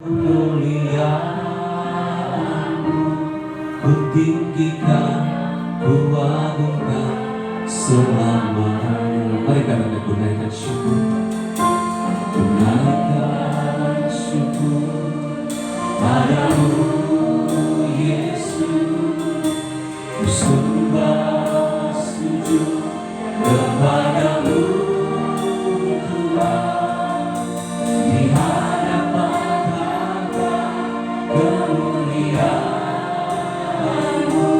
kemuliaan-Mu, ku tinggikan, ku agungkan selamanya. Mari katakan tunaikan syukur, tunaikan syukur padamu Yesus, ku sembah sujud kepadamu Tuhan, di hadapan tahta kemuliaan-Mu,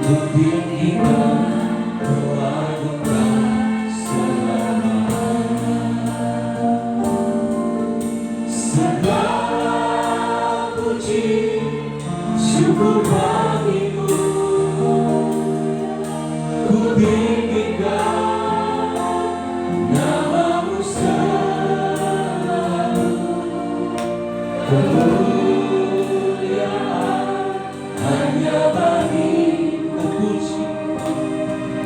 ku tinggikan, ku agungkan selamanya. Segala puji syukur bagimu, ku tinggikan nama-Mu selalu. Kemuliaan hanya bagi-Mu, terpuji,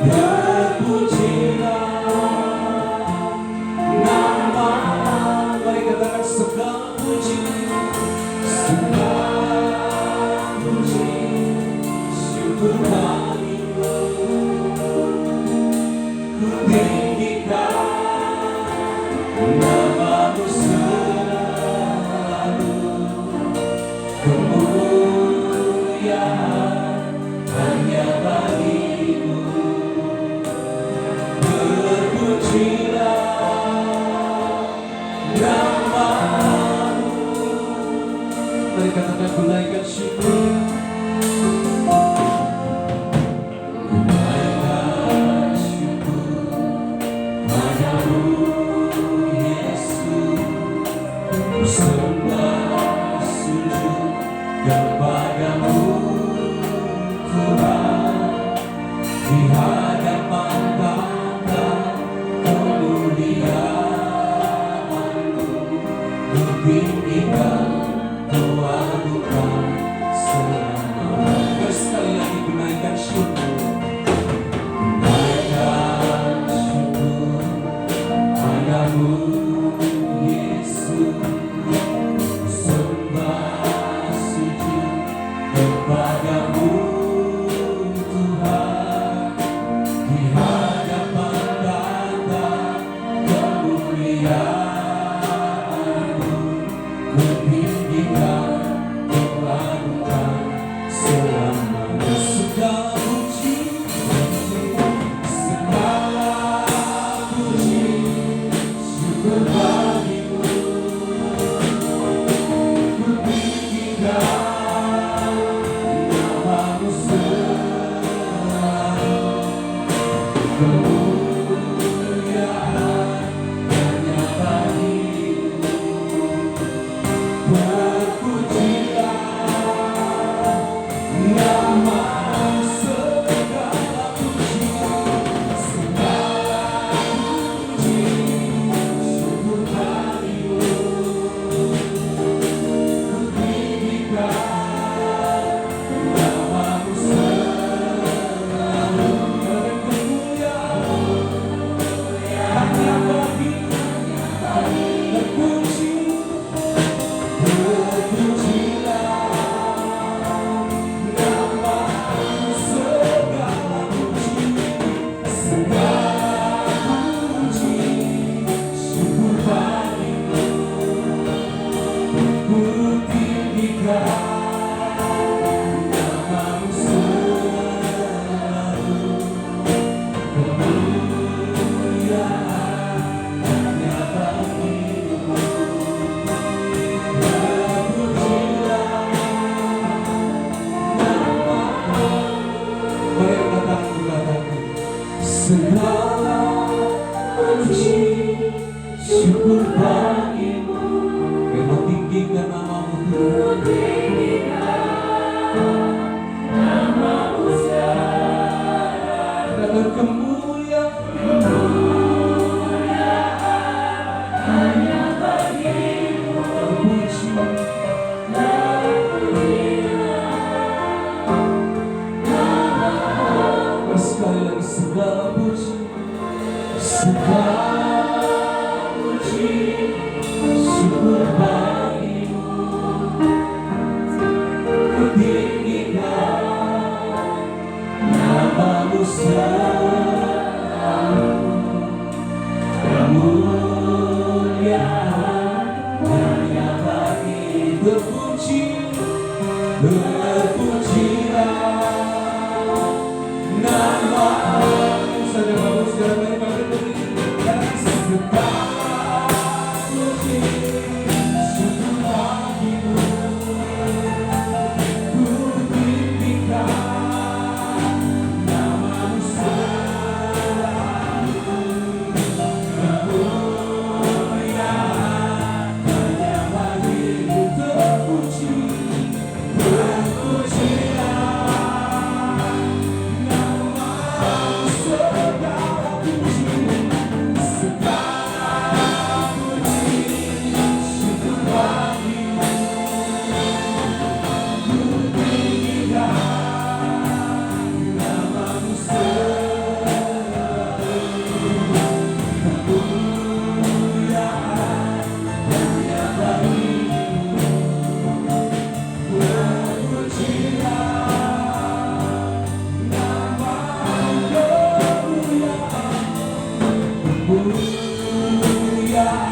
terpujilah nama. Mari katakan segala puji, segala puji syukur bagimu, ku tinggikan nama-Mu selalu. Kemuliaan hanya bagi-Mu, terpujilah nama-Mu. Mari katakan tunaikan syukur, tunaikan syukur padamu Yesus, ku sembah sujud kepadamu Tuhan, di hadapan tahta kemuliaan-Mu, ku tinggikan, ku agungkan selamanya. Sekali lagi tunaikan syukur, tunaikan syukur padamu Yesus, ku sembah sujud kepadamu Tuhan, di hadapan tahta kemuliaan-Mu, ku tinggikan, ku agungkan selamanya. Segala puji, segala puji syukur bagi-Mu, ku tinggikan nama-Mu selalu. Kemuliaan hanya bagi-Mu, terpujilah nama-Mu. Segala puji, segala puji syukur bagi-Mu, ku tinggikan nama-Mu selalu. Kemuliaan hanya bagi-Mu, terpuji, terpujilah nama-Mu. Segala puji, segala puji syukur bagi-Mu, ku tinggikan nama-Mu selalu. Kemuliaan hanya bagi-Mu, terpujilah nama-Mu. Mari katakan segala puji syukur bagi-Mu. Memang tinggikan nama-Mu Tuhan, nama-Mu selalu. Dan kemuliaan hanya bagi-Mu, terpuji, nama-Mu. Sekali lagi segala puji, segala puji syukur bagi-Mu, terpuji, terpujilah nama-Mu. Saja bagus segala baik beri dan segala puji syukur bagimu. Ku tinggikan nama-Mu selalu, kemuliaan hanya bagimu. Terpuji, terpujilah nama-Mu, segala puji, segala puji syukur bagimu. Ku tinggikan nama-Mu selalu, kemuliaan hanya bagimu. Terpujilah nama-Mu, kemuliaan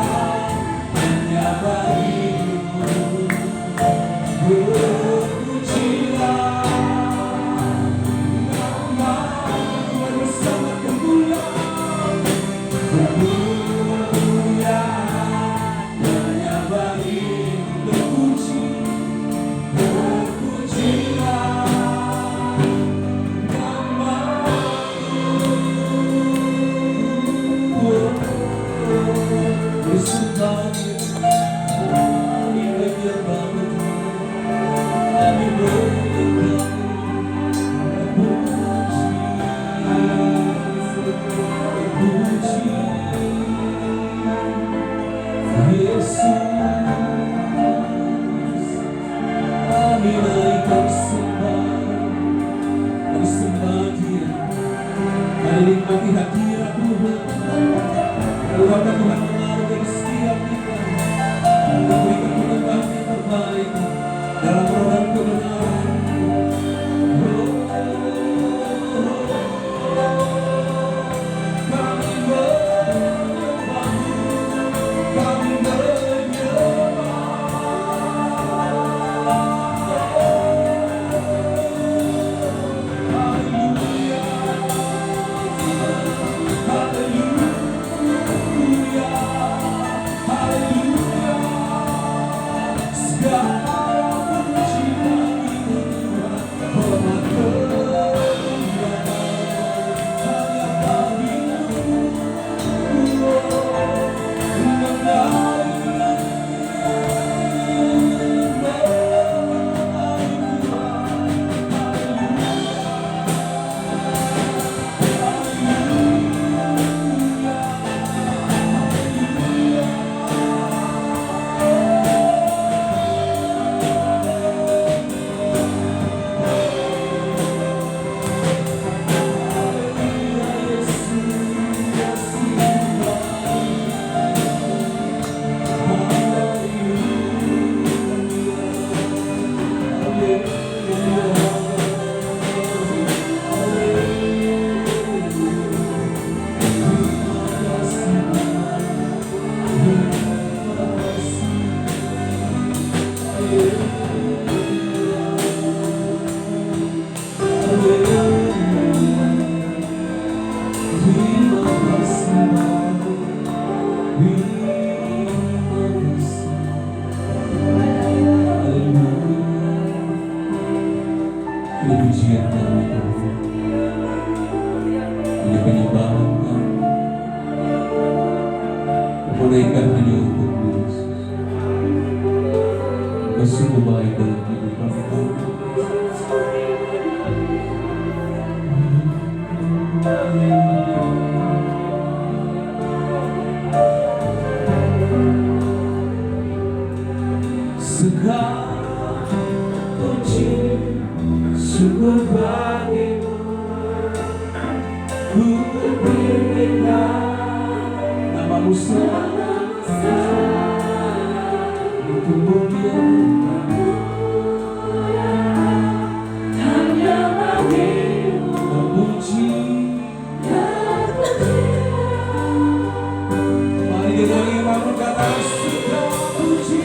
hanya bagimu. Terpujilah nama-Mu, bersama kemuliaan, kemuliaan hanya bagimu. Terpuji, terpujilah nama-Mu. Bersumpahnya kami menyembah-Mu, kami menyembah-Mu. Terpuji, terpuji Yesus. Kami naikkan sembah, kami sembah Dia, kami nikmati hadirat Tuhan. Keluarga Tuhan mengalir dari setiap kita, memberikan penyembahan yang terbaik dalam program kebenaran. Kami menyembah-Mu, kami pujian kami Tuhan, ini penyembahan kami, menaikkan hanya untuk Yesus. Engkau sungguh baik dalam hidup kami Tuhan. Segala puji syukur bagimu, ku tinggikan nama-Mu selalu, untuk mulia hanya bagimu. Terpuji, mari kita bangun kata segala puji,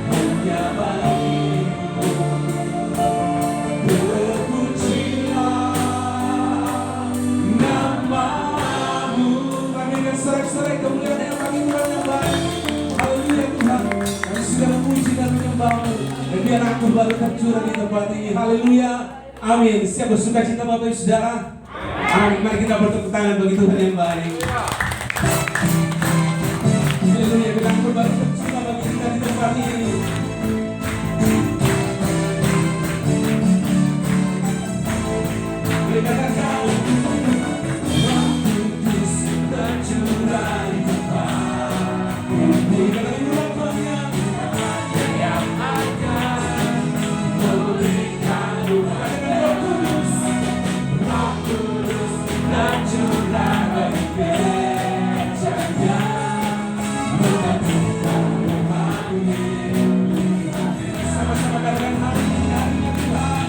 hanya bagimu. Terpujilah namamu. Kami akan sorak-sorai kemuliaan yang kami Tuhan yang baik. Haleluya Tuhan, kami sudah memuji dan menyembah-Mu, dan biar aku baru tercurah di tempat ini. Haleluya, amin. Siap bersuka cita Bapak Ibu Saudara? Amin. Mari kita bertepuk tangan bagi Tuhan yang baik. Haleluya, biar aku baru tercurah bagi kita di tempat ini. Boleh katakan, Roh Kudus tercurah di tempat ini. Kata ibu bapaknya, yang akan memberikan Tuhan. Roh Kudus tercurah bagi gerejanya, menggantikan rohani. Sama-sama katakan hari ini harinya Tuhan.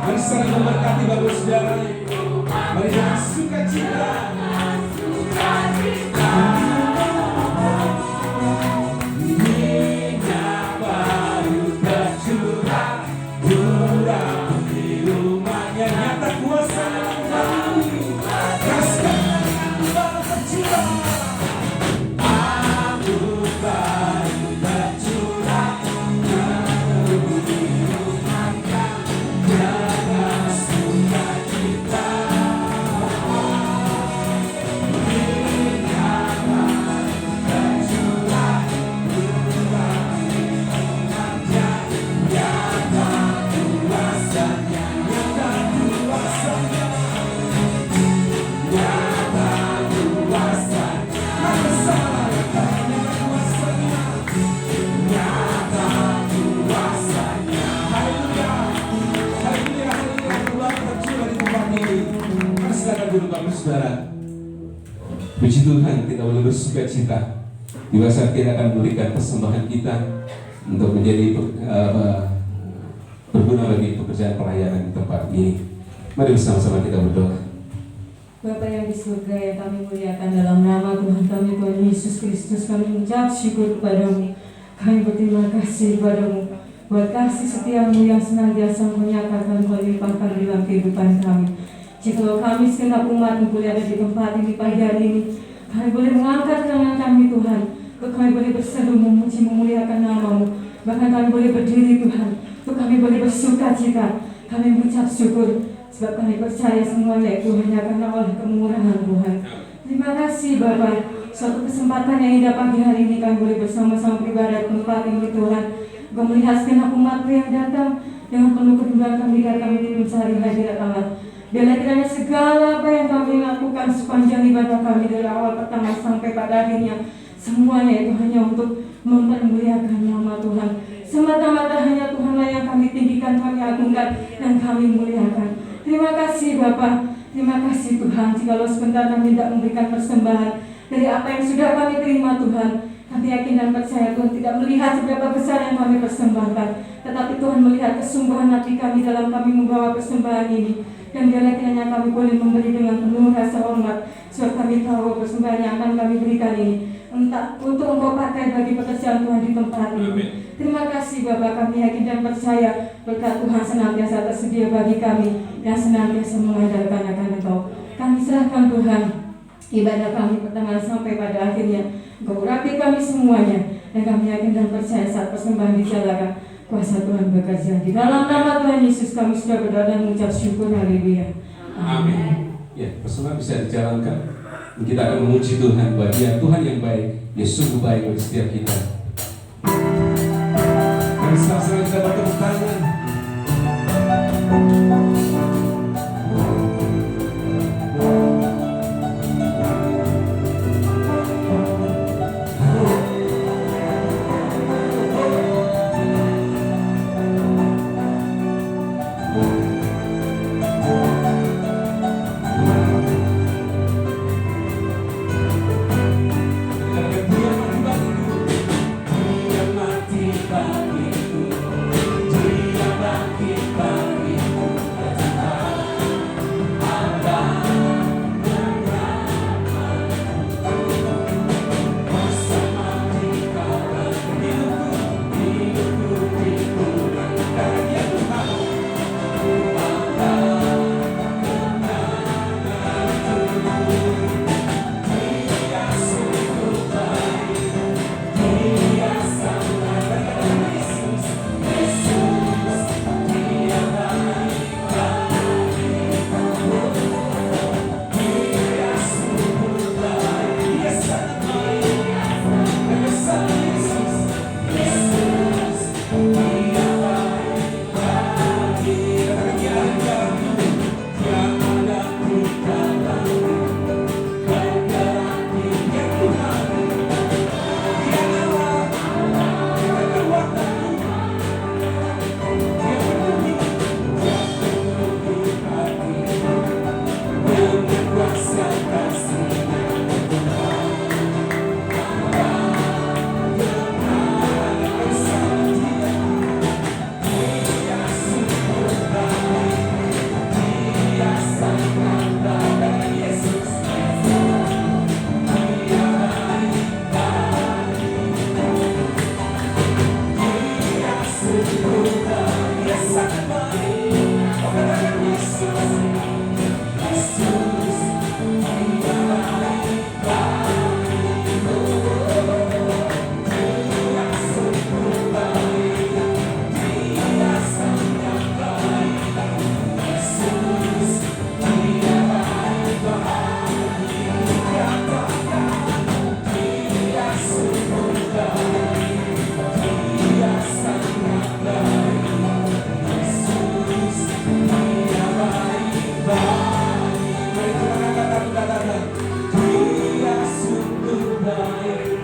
Mari saling memberkati Bapak Saudara. Mari dengan sukacita. Minyak baru tercurah, curah di rumahnya. Nyata kuasa kami, kasih baru tercurah. Aku baru tercurah, Saudara, puji Tuhan, kita boleh bersuka cita di saat kita akan memberikan persembahan kita untuk menjadi berguna bagi pekerjaan pelayanan di tempat ini. Mari bersama-sama kita berdoa. Bapa yang di surga yang kami muliakan dalam nama Tuhan kami, Tuhan Yesus Kristus, kami mengucap syukur kepadamu. Kami berterima kasih kepadamu buat kasih setiamu yang senantiasa menyatakan kau limpahkan dalam kehidupan kami. Jikalau kami segenap umat boleh ada di tempat ini pagi hari ini, kami boleh mengangkat tangan kami Tuhan, kami boleh berseru memuji memuliakan nama-Mu. Bahkan kami boleh berdiri Tuhan, untuk kami boleh bersuka cita, kami mengucap syukur, sebab kami percaya semuanya itu hanya karena oleh kemurahan Tuhan. Terima kasih Bapa, suatu kesempatan yang indah pagi hari ini kami boleh bersama-sama beribadah di tempat ini Tuhan. Kau melihat segenap umat yang datang dengan penuh kerinduan kami datang untuk mencari hadirat Allah. Biarlah kiranya segala apa yang kami lakukan sepanjang ibadah kami dari awal pertama sampai pada akhirnya, semuanya itu hanya untuk mempermuliakan nama Tuhan. Semata-mata hanya Tuhanlah yang kami tinggikan, kami agungkan, dan kami muliakan. Terima kasih Bapa, terima kasih Tuhan. Jikalau sebentar kami tidak memberikan persembahan dari apa yang sudah kami terima Tuhan, kami yakin dan percaya Tuhan tidak melihat seberapa besar yang kami persembahkan, tetapi Tuhan melihat kesungguhan hati kami dalam kami membawa persembahan ini. Dan biarlah kiranya kami boleh memberi dengan penuh rasa hormat, sebab kami tahu persembahan yang akan kami berikan ini entah untuk Engkau pakai bagi pekerjaan Tuhan di tempat ini. Amin. Terima kasih Bapa, kami yakin dan percaya berkat Tuhan senantiasa tersedia bagi kami yang senantiasa mengandalkan akan Engkau. Kami serahkan Tuhan ibadah kami pertengahan sampai pada akhirnya. Engkau urapi kami semuanya, dan kami yakin dan percaya saat persembahan dijalankan, kuasa Tuhan bekerja. Di dalam nama Tuhan Yesus kami sudah berdoa dan mengucap syukur. Haleluya. Amin. Ya, persembahan bisa dijalankan. Kita akan memuji Tuhan bahwa Dia Tuhan yang baik. Dia sungguh baik bagi setiap kita. Mari sama-sama kita bertepuk tangan.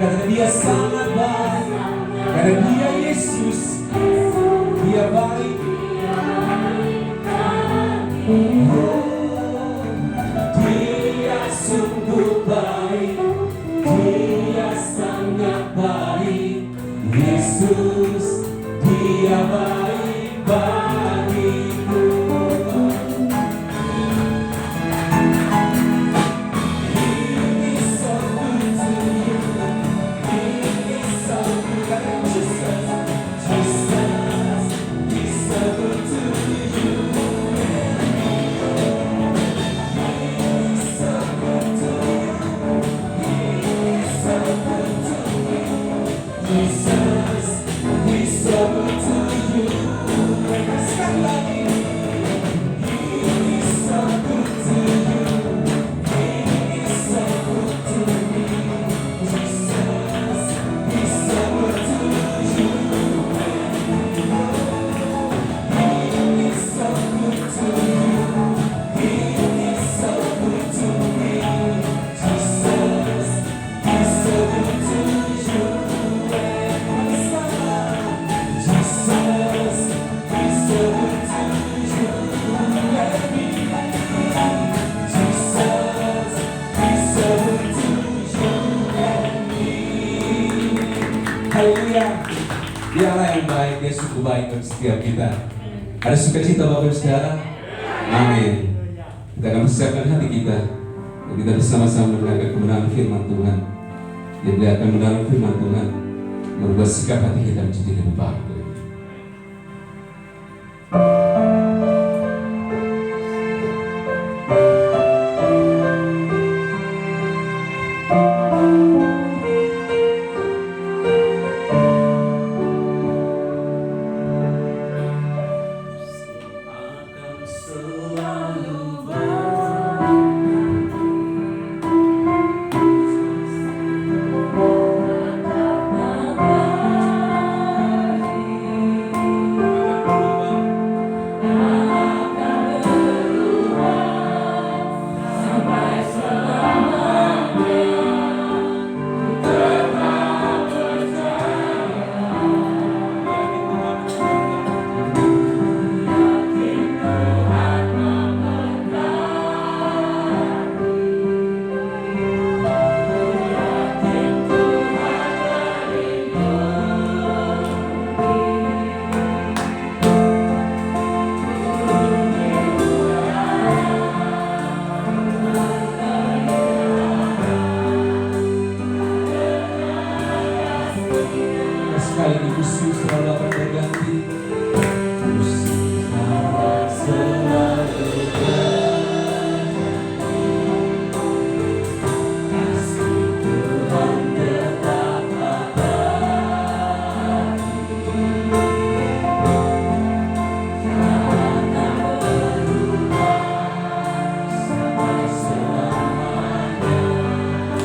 Karena Dia sangat baik, karena Dia Yesus, Dia baik. Dia sungguh baik, Dia sangat baik. Yesus, Dia baik bagiku. Jesus, baik, Dia sungguh baik bagi setiap kita. Ada sukacita Bapak Ibu Saudara? Amin. Kita akan persiapkan hati kita dan kita bersama-sama mendengarkan kebenaran firman Tuhan. Yang Dia akan mendengar firman Tuhan merubah sikap hati kita menjadi lebih baik. Sekali lagi musuh selalu akan berganti. Musuh akan selalu berganti. Kasih Tuhan tetap abadi. Tak berubah sampai selamanya. Tetap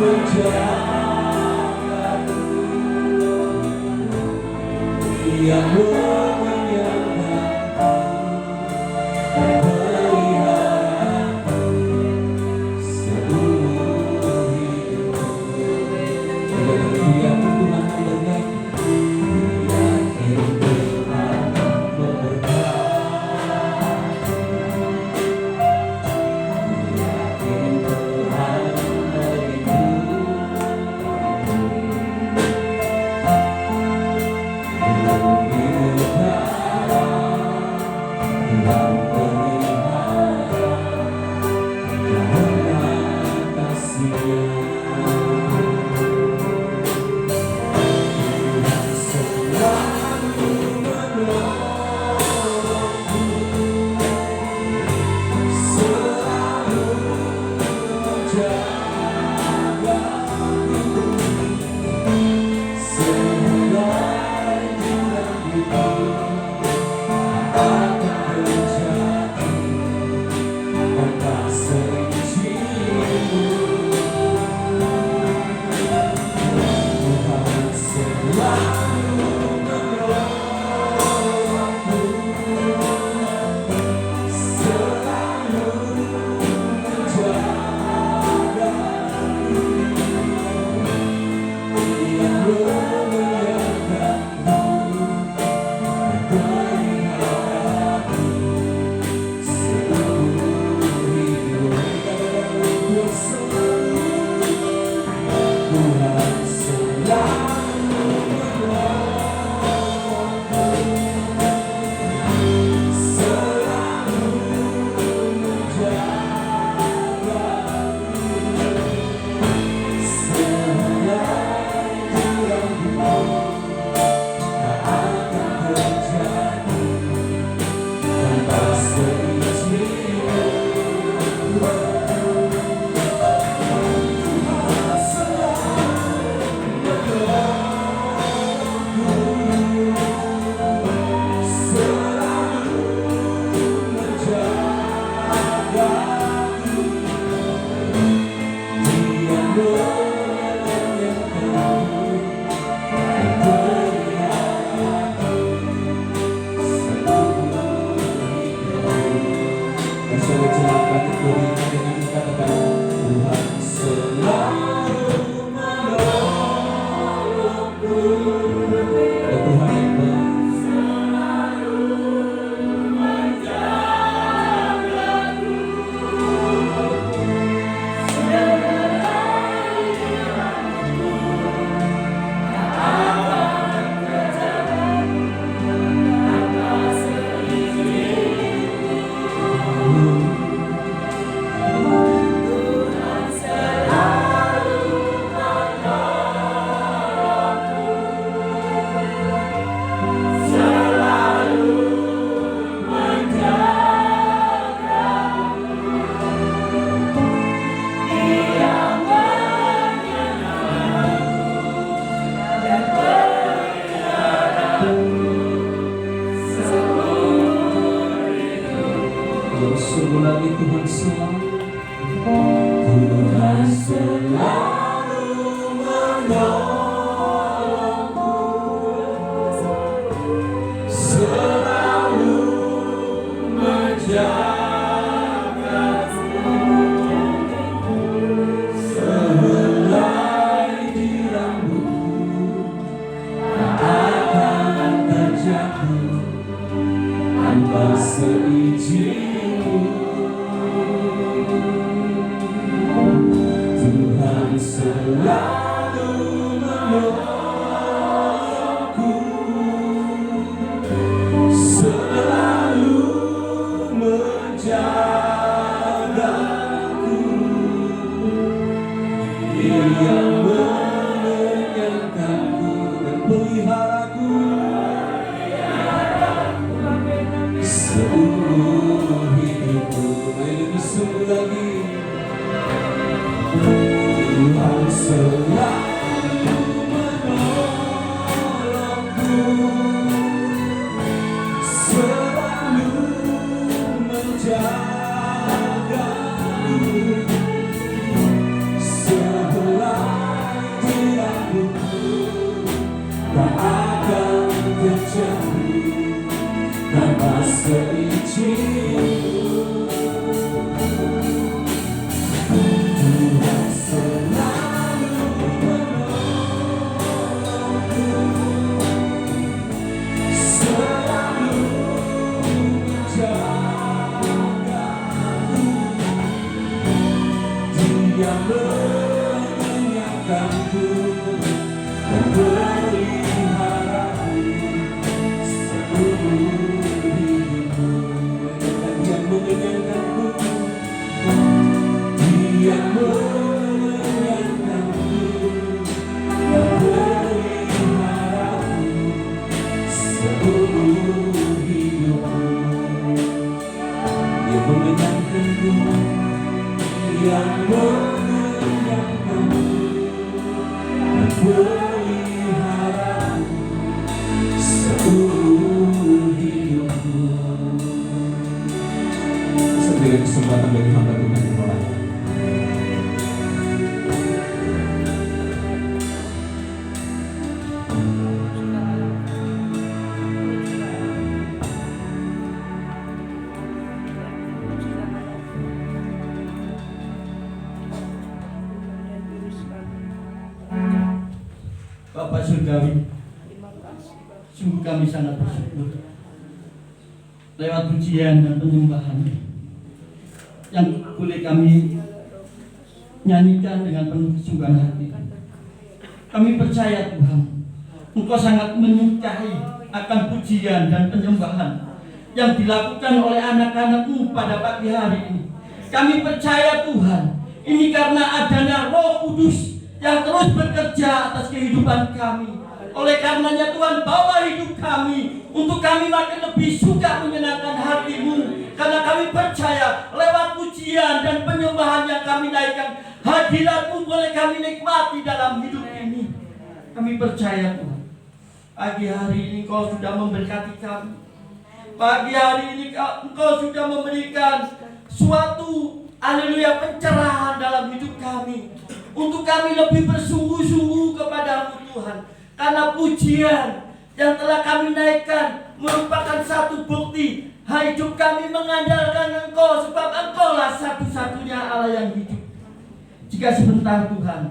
percaya. Yang berikan dengan katakan Tuhan selalu menolongku. Ya Tuhan yang baik, sungguh lagi Tuhan selalu menolongku, selalu menjagaku, sehelai di rambutku tak akan terjatuh tanpa seizin. Tuhan selalu menolongku, selalu menjagaku. Dia yang mengenyangkanku dan peliharaku seumur hidupku. Lebih sungguh lagi Tuhan selalu menolongku, selalu menjagaku, sehelai di rambutku tak akan terjatuh tanpa seizin. Tuhan selalu menolongku, selalu menjagaku. Dia mengenyangkanku dan peliharaku seumur hidupku. Dia mengenyangkanku, Dia mengenyangkanku dan peliharaku seumur hidupku. Dia mengenyangkanku, Dia mengenyangkanku dan peliharaku seumur hidupku. Setiap kesempatan bagi hamba Tuhan yang berdoa. Bapak Surgawi, sungguh kami sangat bersyukur lewat pujian dan penyembahan yang boleh kami nyanyikan dengan penuh kesungguhan hati. Kami percaya Tuhan, Engkau sangat menyukai akan pujian dan penyembahan yang dilakukan oleh anak-anak-Mu pada pagi hari ini. Kami percaya Tuhan, ini karena adanya Roh Kudus yang terus bekerja atas kehidupan kami. Oleh karenanya Tuhan, bawa hidup kami untuk kami makin lebih suka menyenangkan hati-Mu, karena kami percaya lewat pujian dan penyembahan yang kami naikkan, hadirat-Mu boleh kami nikmati dalam hidup ini. Kami percaya Tuhan, pagi hari ini Engkau sudah memberkati kami. Pagi hari ini Engkau sudah memberikan suatu haleluya pencerahan dalam hidup kami, untuk kami lebih bersungguh-sungguh kepada-Mu Tuhan. Karena pujian yang telah kami naikkan merupakan satu bukti Hidup kami mengandalkan Engkau, sebab Engkaulah satu-satunya Allah yang hidup. Jika sebentar Tuhan,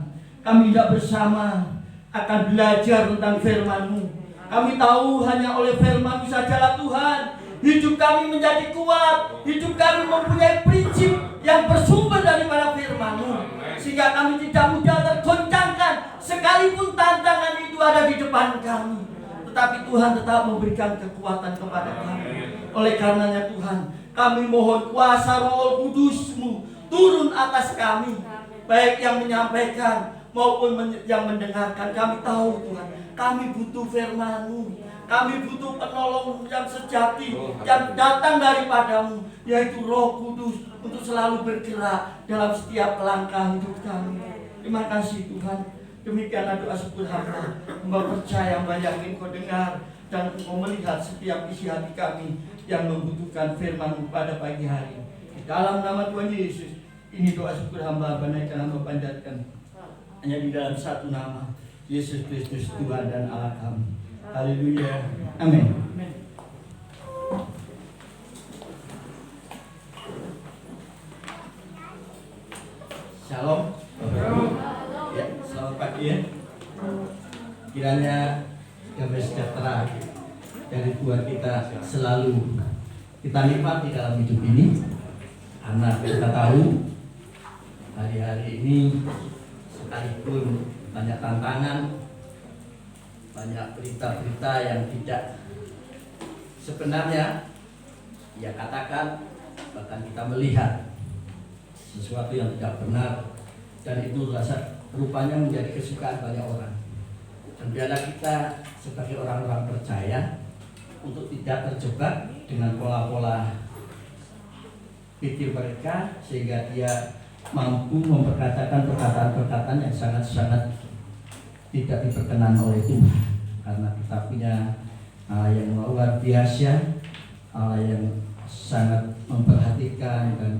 kami tidak bersama akan belajar tentang firman-Mu. Kami tahu hanya oleh firman-Mu sajalah Tuhan hidup kami menjadi kuat, hidup kami mempunyai prinsip yang bersumber daripada firman-Mu, sehingga kami tidak mudah tergoncangkan sekalipun tantangan itu ada di depan kami. Tetapi Tuhan tetap memberikan kekuatan kepada kami. Oleh karenanya Tuhan, kami mohon kuasa Roh Kudus-Mu turun atas kami, baik yang menyampaikan maupun yang mendengarkan. Kami tahu Tuhan, kami butuh firman-Mu, kami butuh penolong yang sejati yang datang daripada-Mu, yaitu Roh Kudus, untuk selalu bergerak dalam setiap langkah hidup kami. Terima kasih Tuhan. Demikianlah doa syukur hamba. Hamba percaya, hamba yakin Kau dengar dan Kau melihat setiap isi hati kami yang membutuhkan firman-Mu pada pagi hari. Di dalam nama Tuhan Yesus, ini doa syukur hamba naikkan, hamba panjatkan hanya di dalam satu nama, Yesus Kristus Tuhan dan Allah kami. Haleluya. Amin. Shalom. Ya, selamat pagi ya. Kiranya damai sejahtera dari Tuhan kita selalu kita nikmati dalam hidup ini, karena kita tahu hari-hari ini sekalipun banyak tantangan, banyak berita-berita yang tidak sebenarnya ya katakan, bahkan kita melihat sesuatu yang tidak benar, dan itu rupanya menjadi kesukaan banyak orang. Dan biarlah kita sebagai orang-orang percaya untuk tidak terjebak dengan pola-pola pikir mereka, sehingga dia mampu memperkatakan perkataan-perkataan yang sangat-sangat tidak diperkenan oleh Tuhan. Karena kita punya Allah yang luar biasa, Allah yang sangat memperhatikan dan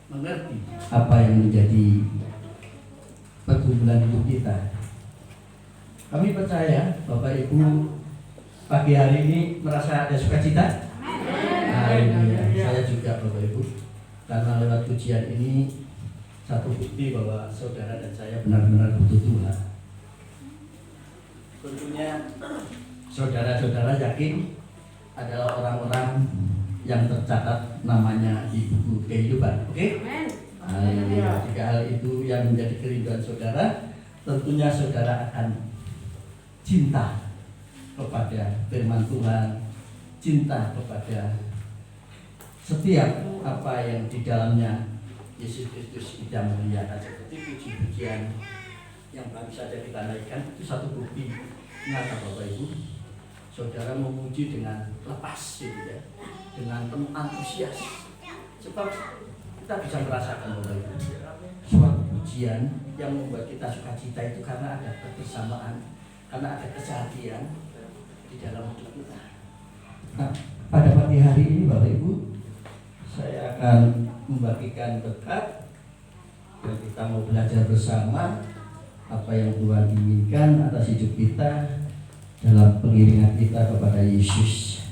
mengerti apa yang menjadi pergumulan hidup kita. Kami percaya Bapak Ibu pagi hari ini merasa ada sukacita. Haleluya. Saya juga Bapak Ibu, karena lewat pujian ini satu bukti bahwa saudara dan saya benar-benar butuh Tuhan. Tentunya saudara-saudara yakin adalah orang-orang yang tercatat namanya di buku kehidupan. Oke? Haleluya. Jika hal itu yang menjadi kerinduan saudara, tentunya saudara akan cinta kepada firman Tuhan, cinta kepada setiap apa yang di dalamnya Yesus Kristus tidak muliakan, seperti puji-pujian yang baru saja kita naikkan. Itu satu bukti nyata Bapak Ibu, saudara memuji dengan lepas gitu ya, dengan penuh antusias, sebab kita bisa merasakan Bapak Ibu, suatu pujian yang membuat kita sukacita itu karena ada kebersamaan, karena ada kesehatian di dalam hidup kita. Nah, pada pagi hari ini Bapak Ibu, saya akan membagikan berkat dan kita mau belajar bersama apa yang Tuhan inginkan atas hidup kita dalam pengiringan kita kepada Yesus.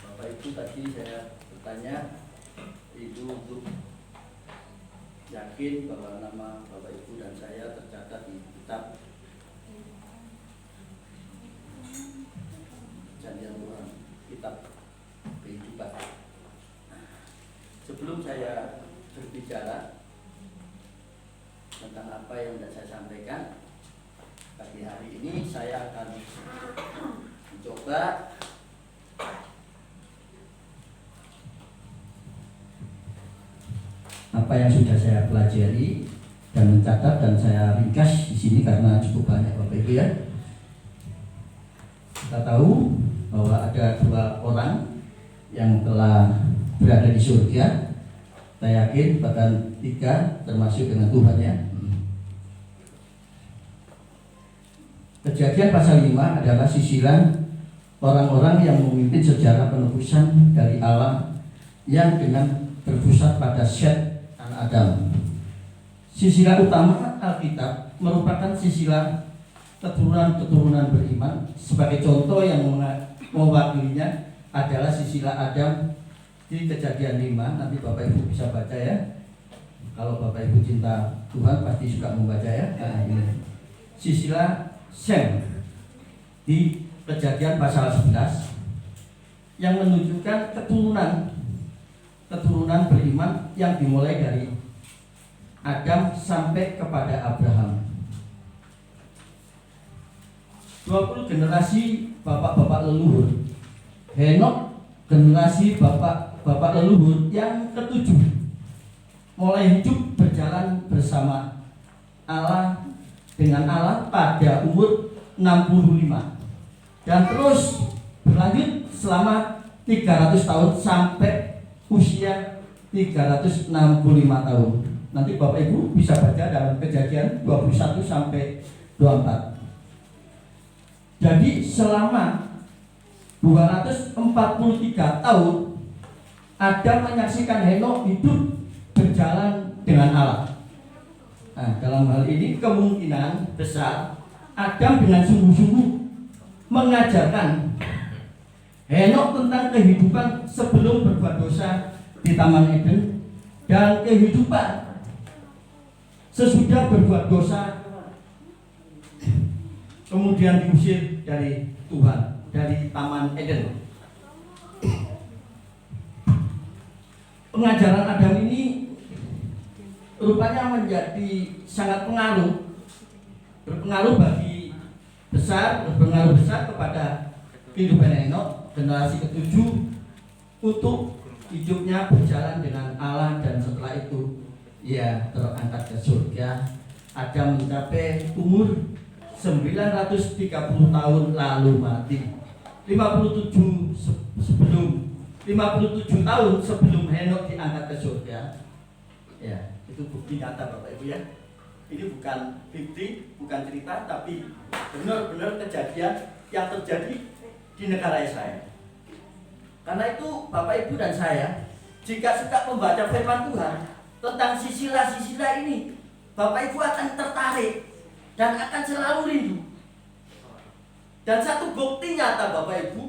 Bapak Ibu, tadi saya bertanya itu untuk yakin bahwa nama Bapak Ibu dan saya tercatat di kitab Janjian Tuhan, kitab kehidupan. Sebelum saya berbicara tentang apa yang sudah saya sampaikan pagi hari ini, saya akan mencoba apa yang sudah saya pelajari dan mencatat, dan saya ringkas di sini karena cukup banyak Bapak Ibu ya. Kita tahu bahwa ada dua orang yang telah berada di surga. Saya yakin bahkan tiga, termasuk dengan Tuhan ya. Kejadian pasal 5 adalah sisilan orang-orang yang memimpin sejarah penebusan dari Allah yang dengan berpusat pada Set anak Adam. Sisilan utama Alkitab merupakan sisilan keturunan-keturunan beriman. Sebagai contoh yang mewakilinya adalah sisilah Adam di Kejadian 5. Nanti Bapak Ibu bisa baca ya. Kalau Bapak Ibu cinta Tuhan pasti suka membaca ya. Nah, ini sisilah Sem di Kejadian pasal 11 yang menunjukkan keturunan beriman yang dimulai dari Adam sampai kepada Abraham. 20 generasi bapak-bapak leluhur. Henok generasi bapak-bapak leluhur yang ketujuh mulai hidup berjalan bersama Allah dengan Allah pada umur 65 dan terus berlanjut selama 300 tahun sampai usia 365 tahun. Nanti Bapak Ibu bisa baca dalam Kejadian 21 sampai 24. Jadi selama 243 tahun Adam menyaksikan Henok hidup berjalan dengan Allah. Nah, dalam hal ini kemungkinan besar Adam dengan sungguh-sungguh mengajarkan Henok tentang kehidupan sebelum berbuat dosa di Taman Eden dan kehidupan sesudah berbuat dosa kemudian diusir dari Tuhan, dari Taman Eden. Pengajaran Adam ini rupanya menjadi sangat berpengaruh besar kepada kehidupan Henok, generasi ketujuh, untuk hidupnya berjalan dengan Allah, dan setelah itu ia terangkat ke surga. Adam mencapai umur 930 tahun lalu mati. 57 tahun sebelum Henok diangkat ke surga. Ya, itu bukti nyata Bapak Ibu ya. Ini bukan fiksi, bukan cerita, tapi benar-benar kejadian yang terjadi di negara Israel. Karena itu Bapak Ibu dan saya, jika suka membaca firman Tuhan tentang sisilah-sisilah ini, Bapak Ibu akan tertarik dan akan selalu rindu. Dan satu bukti nyata Bapak Ibu,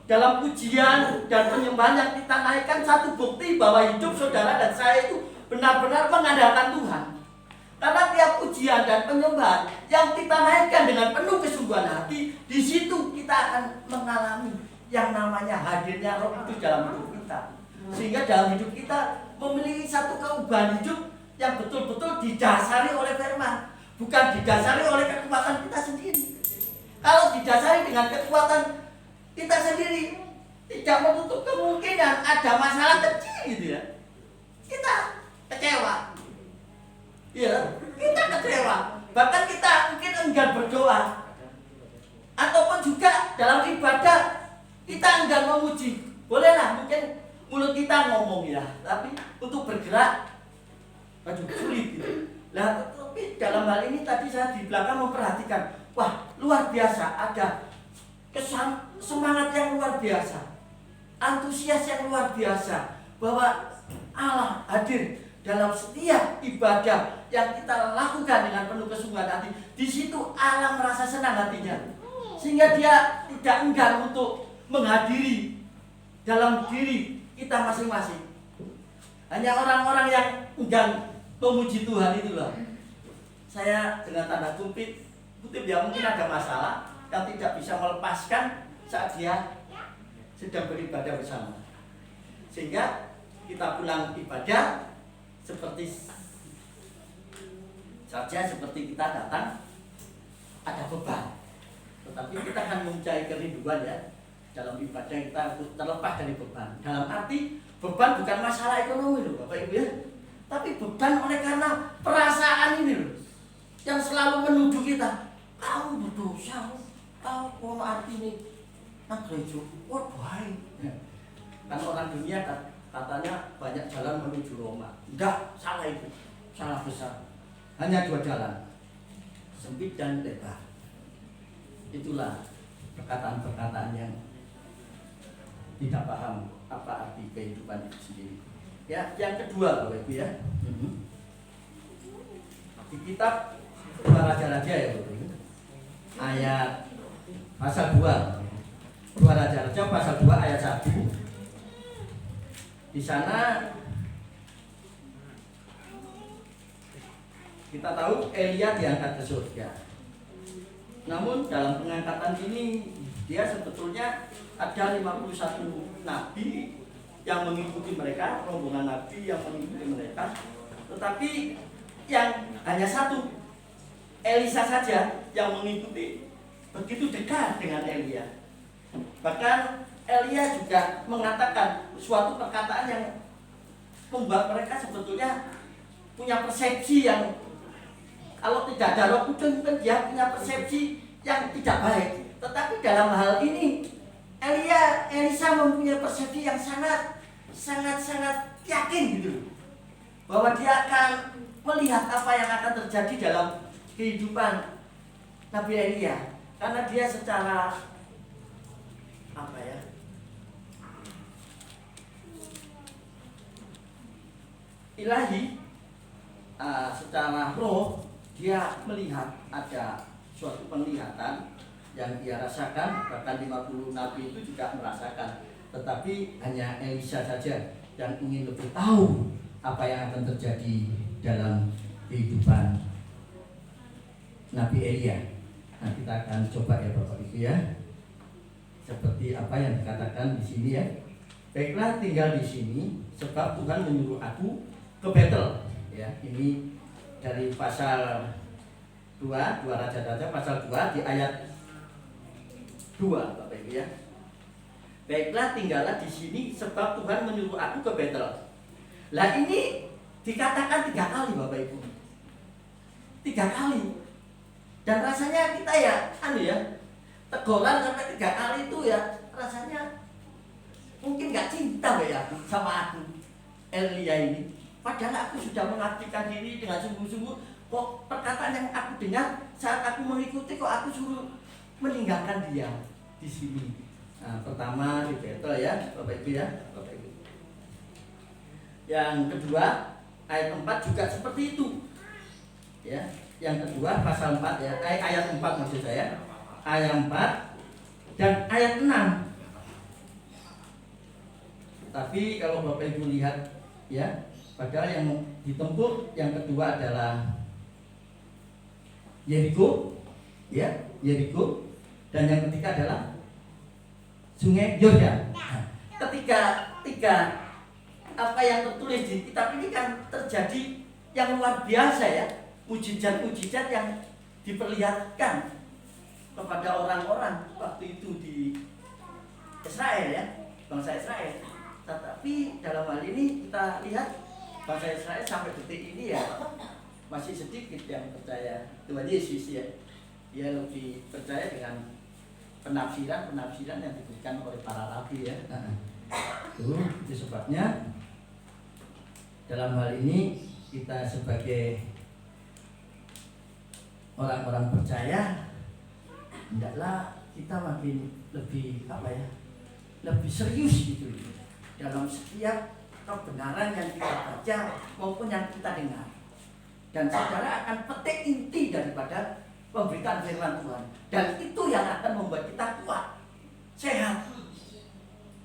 dalam pujian dan penyembahan yang kita naikkan, satu bukti bahwa hidup saudara dan saya itu benar-benar mengandalkan Tuhan. Karena tiap pujian dan penyembahan yang kita naikkan dengan penuh kesungguhan hati, di situ kita akan mengalami yang namanya hadirnya Roh Kudus dalam hidup kita. Sehingga dalam hidup kita memiliki satu keubahan hidup yang betul-betul didasari oleh firman, bukan didasari oleh kekuatan kita sendiri. Kalau didasari dengan kekuatan kita sendiri, tidak menutup kemungkinan ada masalah kecil gitu ya, kita kecewa. Ya, kita kecewa. Bahkan kita mungkin enggan berdoa, ataupun juga dalam ibadah kita enggan memuji. Bolehlah mungkin mulut kita ngomong ya, tapi untuk bergerak aduh sulit gitu. Nah, tapi dalam hal ini tadi saya di belakang memperhatikan, wah luar biasa, ada semangat yang luar biasa, antusias yang luar biasa, bahwa Allah hadir dalam setiap ibadah yang kita lakukan dengan penuh kesungguhan hati. Di situ Allah merasa senang hatinya, sehingga Dia tidak enggan untuk menghadiri dalam diri kita masing-masing. Hanya orang-orang yang enggan memuji Tuhan itulah, saya dengan tanda kutip ya, mungkin ada masalah yang tidak bisa melepaskan saat dia sedang beribadah bersama. Sehingga kita pulang ibadah seperti kita datang ada beban, tetapi kita akan mencari kerinduan ya dalam ibadah kita untuk terlepas dari beban. Dalam arti beban bukan masalah ekonomi loh Bapak Ibu ya, tapi beban oleh karena perasaan ini loh yang selalu menuju kita. Kamu berdosa, kamu arti ini nak gereja, wah baik. Kan orang dunia katanya banyak jalan menuju Roma. Enggak, salah itu, salah besar. Hanya dua jalan, sempit dan lebar. Itulah perkataan-perkataan yang tidak paham apa arti kehidupan itu sendiri. Ya, yang kedua Bapak Ibu ya. Di kitab 2 Raja-Raja ya Bapak Ibu. Ayat pasal 2. 2 Raja-Raja pasal 2 ayat 1. Di sana kita tahu Elia diangkat ke surga. Namun dalam pengangkatan ini dia sebetulnya ada 51 nabi yang mengikuti mereka, rombongan nabi yang mengikuti mereka. Tetapi yang hanya satu, Elisa saja yang mengikuti, begitu dekat dengan Elia. Bahkan Elia juga mengatakan suatu perkataan yang membuat mereka sebetulnya punya persepsi yang kalau tidak ada Roh Kudus mungkin dia punya persepsi yang tidak baik. Tetapi dalam hal ini Elisa mempunyai persepsi yang sangat yakin gitu, bahwa dia akan melihat apa yang akan terjadi dalam kehidupan Nabi Elia, karena dia secara ilahi, secara roh dia melihat ada suatu penglihatan yang dia rasakan. Bahkan 50 nabi itu juga merasakan, tetapi hanya Elisa saja yang ingin lebih tahu apa yang akan terjadi dalam kehidupan Nabi Elia. Nah, kita akan coba ya Bapak Ibu ya, seperti apa yang dikatakan di sini ya. Baiklah, tinggal di sini sebab Tuhan menyuruh aku ke Betel. Ya, ini dari pasal 2 Raja-Raja pasal 2 di ayat 2 Bapak Ibu ya. Baiklah, tinggallah di sini sebab Tuhan menyuruh aku ke Betel. Lah ini dikatakan 3 kali Bapak Ibu. 3 kali. Dan rasanya kita ya teguran sampai 3 kali itu ya rasanya mungkin gak cinta ya sama aku Elia ini. Padahal aku sudah mengabdikan diri dengan sungguh-sungguh. Kok perkataan yang aku dengar saat aku mengikuti, kok aku suruh meninggalkan dia di sini. Nah, pertama di Betel ya Bapak Ibu ya. Bapak Ibu. Yang kedua ayat 4 juga seperti itu. Ya, yang kedua pasal 4 ya, ayat 4 maksud saya. Ayat 4 dan ayat 6. Tapi kalau Bapak Ibu lihat ya, padahal yang ditempuh yang kedua adalah Yeriko, ya, Yeriko, dan yang ketiga adalah Sungai Yordan. Ketika apa yang tertulis di kitab ini kan terjadi yang luar biasa ya, mujizat-mujizat yang diperlihatkan kepada orang-orang waktu itu di Israel ya, bangsa Israel. Tetapi dalam hal ini kita lihat bangsa Israel sampai detik ini ya masih sedikit yang percaya Tuhan Yesus ya. Dia lebih percaya dengan penafsiran yang diberikan oleh para rabi ya. Itu sebabnya dalam hal ini kita sebagai orang-orang percaya hendaklah kita makin lebih lebih serius gitu dalam setiap kebenaran yang kita baca maupun yang kita dengar. Dan saudara akan petik inti daripada pemberitaan firman Tuhan, dan itu yang akan membuat kita kuat, sehat.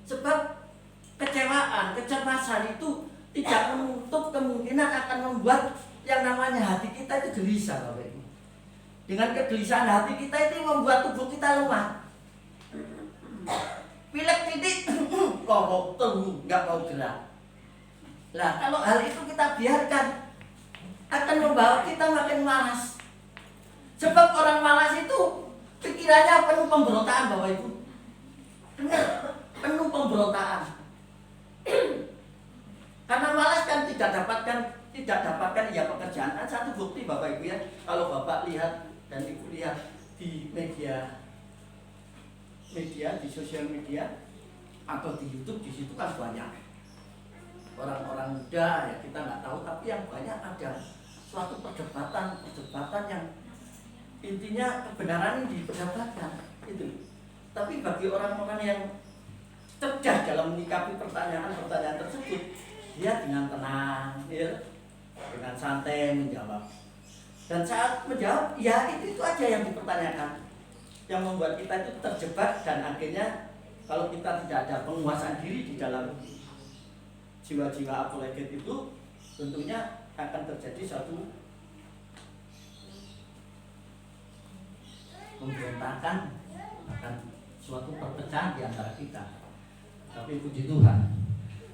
Sebab kecewaan, kecemasan itu tidak menutup kemungkinan akan membuat yang namanya hati kita itu gelisah Bapak Ibu. Dengan kegelisahan hati kita itu membuat tubuh kita lemah. Pilek titik, kok tunggu, nggak mau gerak. Nah, kalau hal itu kita biarkan, akan membawa kita makin malas. Sebab orang malas itu pikirannya penuh pemberontakan Bapak Ibu. Benar, penuh pemberontakan. Karena malas kan tidak dapatkan ya pekerjaan. Kan satu bukti Bapak Ibu ya, kalau Bapak lihat dan Ibu lihat di media di sosial media atau di YouTube, di situ kan banyak orang-orang muda ya, kita nggak tahu, tapi yang banyak ada suatu perdebatan yang intinya kebenaran ini diperdagangkan itu. Tapi bagi orang-orang yang cerdas dalam menyikapi pertanyaan-pertanyaan tersebut, dia dengan tenang, ya, dengan santai menjawab. Dan saat menjawab, ya itu aja yang dipertanyakan, yang membuat kita itu terjebak, dan akhirnya kalau kita tidak ada penguasaan diri di dalam jiwa-jiwa apologet itu, tentunya akan terjadi satu pemberontakan, akan suatu perpecahan di antara kita. Tapi puji Tuhan,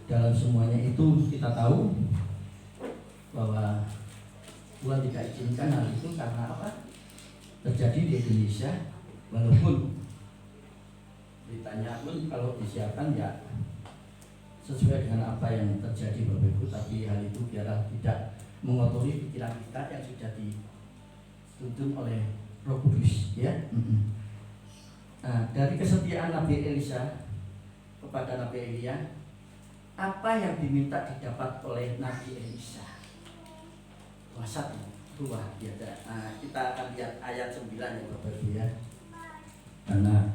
dalam semuanya itu kita tahu bahwa Tuhan tidak izinkan hal itu karena apa? Terjadi di Indonesia, walaupun beritanya pun kalau disiarkan ya sesuai dengan apa yang terjadi Bapak Ibu, tapi hal itu biarlah tidak mengotori pikiran kita yang sudah dituntun oleh Roh Kudus, ya. Nah, dari kesetiaan Nabi Elisa kepada Nabi Elia, apa yang diminta didapat oleh Nabi Elisa? Satu, dua, ya. Nah, kita akan lihat ayat 9 ya Bapak Ibu ya. Karena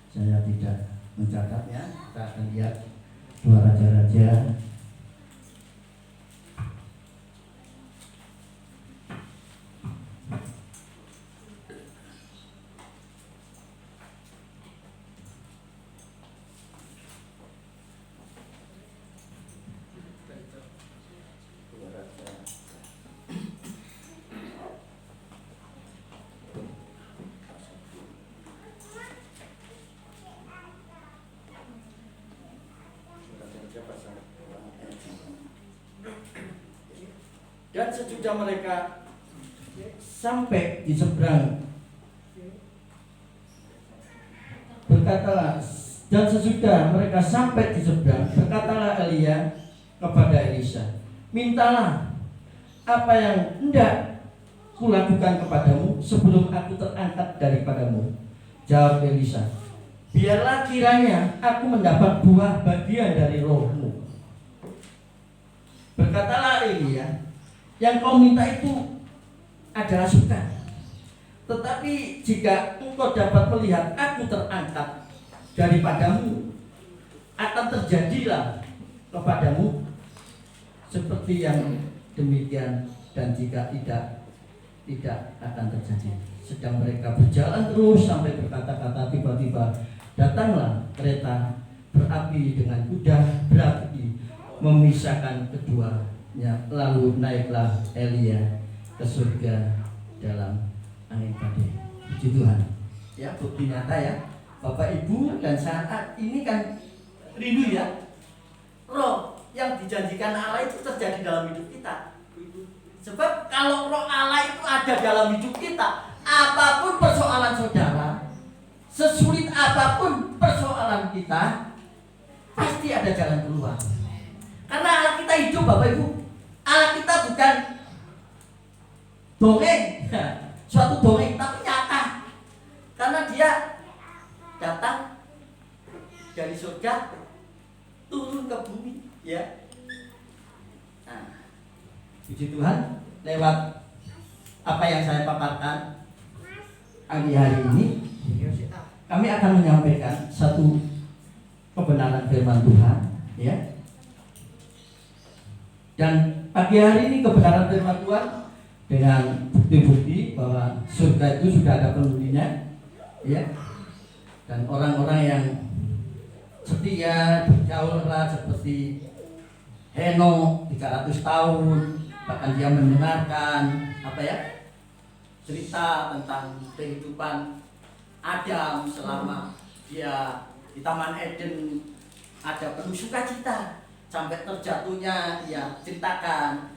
saya tidak mencatatnya, kita akan lihat 2 Raja-Raja dan sesudah mereka sampai di seberang, berkatalah, dan sesudah mereka sampai di seberang, berkatalah Elia kepada Elisa, mintalah apa yang hendak kulakukan kepadamu sebelum aku terangkat daripadamu. Jawab Elisa, biarlah kiranya aku mendapat buah bagian dari rohmu. Berkatalah Elia, yang kau minta itu adalah suka. Tetapi jika engkau dapat melihat aku terangkat daripadamu, akan terjadilah kepadamu seperti yang demikian, dan jika tidak akan terjadi. Sedang mereka berjalan terus sampai berkata-kata, tiba-tiba datanglah kereta berapi dengan kuda berapi memisahkan keduanya. Lalu naiklah Elia ke surga dalam angin badai. Puji Tuhan. Ya, bukti nyata ya Bapak Ibu, dan saat ini kan rindu ya, roh yang dijanjikan Allah itu terjadi dalam hidup kita. Sebab kalau roh Allah itu ada dalam hidup kita, apapun persoalan saudara, sesulit apapun persoalan kita, pasti ada jalan keluar. Karena Allah kita hidup Bapak Ibu. Allah kita bukan dongeng, suatu dongeng, tapi nyata. Karena dia datang dari surga turun ke bumi, ya. Nah, puji Tuhan, lewat apa yang saya paparkan pagi hari ini, kami akan menyampaikan satu kebenaran firman Tuhan, ya. Dan pagi hari ini kebenaran firman Tuhan dengan bukti-bukti bahwa surga itu sudah ada penghuninya, ya. Dan orang-orang yang setia bergaul seperti Henokh 300 tahun, bahkan dia mendengarkan cerita tentang kehidupan Adam selama dia di Taman Eden, ada penuh sukacita sampai terjatuhnya ia ceritakan.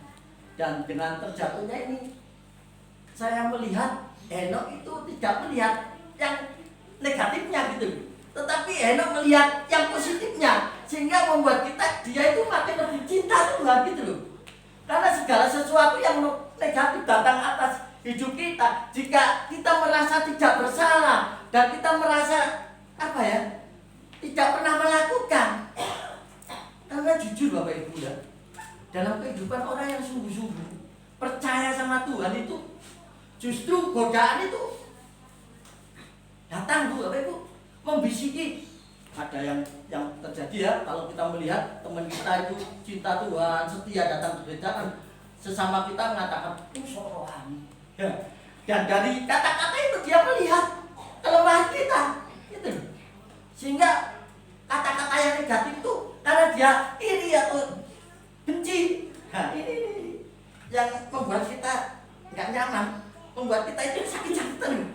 Dan dengan terjatuhnya ini saya melihat Henokh itu tidak melihat yang negatifnya gitu, tetapi Henokh melihat yang positifnya, sehingga membuat dia itu makin lebih cinta Tuhan gitu loh. Karena segala sesuatu yang negatif datang atas hidup kita, jika kita merasa tidak bersalah dan kita merasa tidak pernah melakukan, karena jujur Bapak Ibu ya, dalam kehidupan orang yang sungguh-sungguh percaya sama Tuhan itu Justru godaan itu datang Bu, Bapak Ibu, membisiki. Ada yang terjadi ya, kalau kita melihat teman kita itu cinta Tuhan, setia datang ke gereja, kan sesama kita mengatakan sok rohani. Ya. Dan dari kata-kata itu dia melihat kelemahan kita, gitu. Sehingga kata-kata yang negatif itu karena dia iri atau benci. Nah, ini yang membuat kita nggak nyaman, membuat kita itu sakit jantung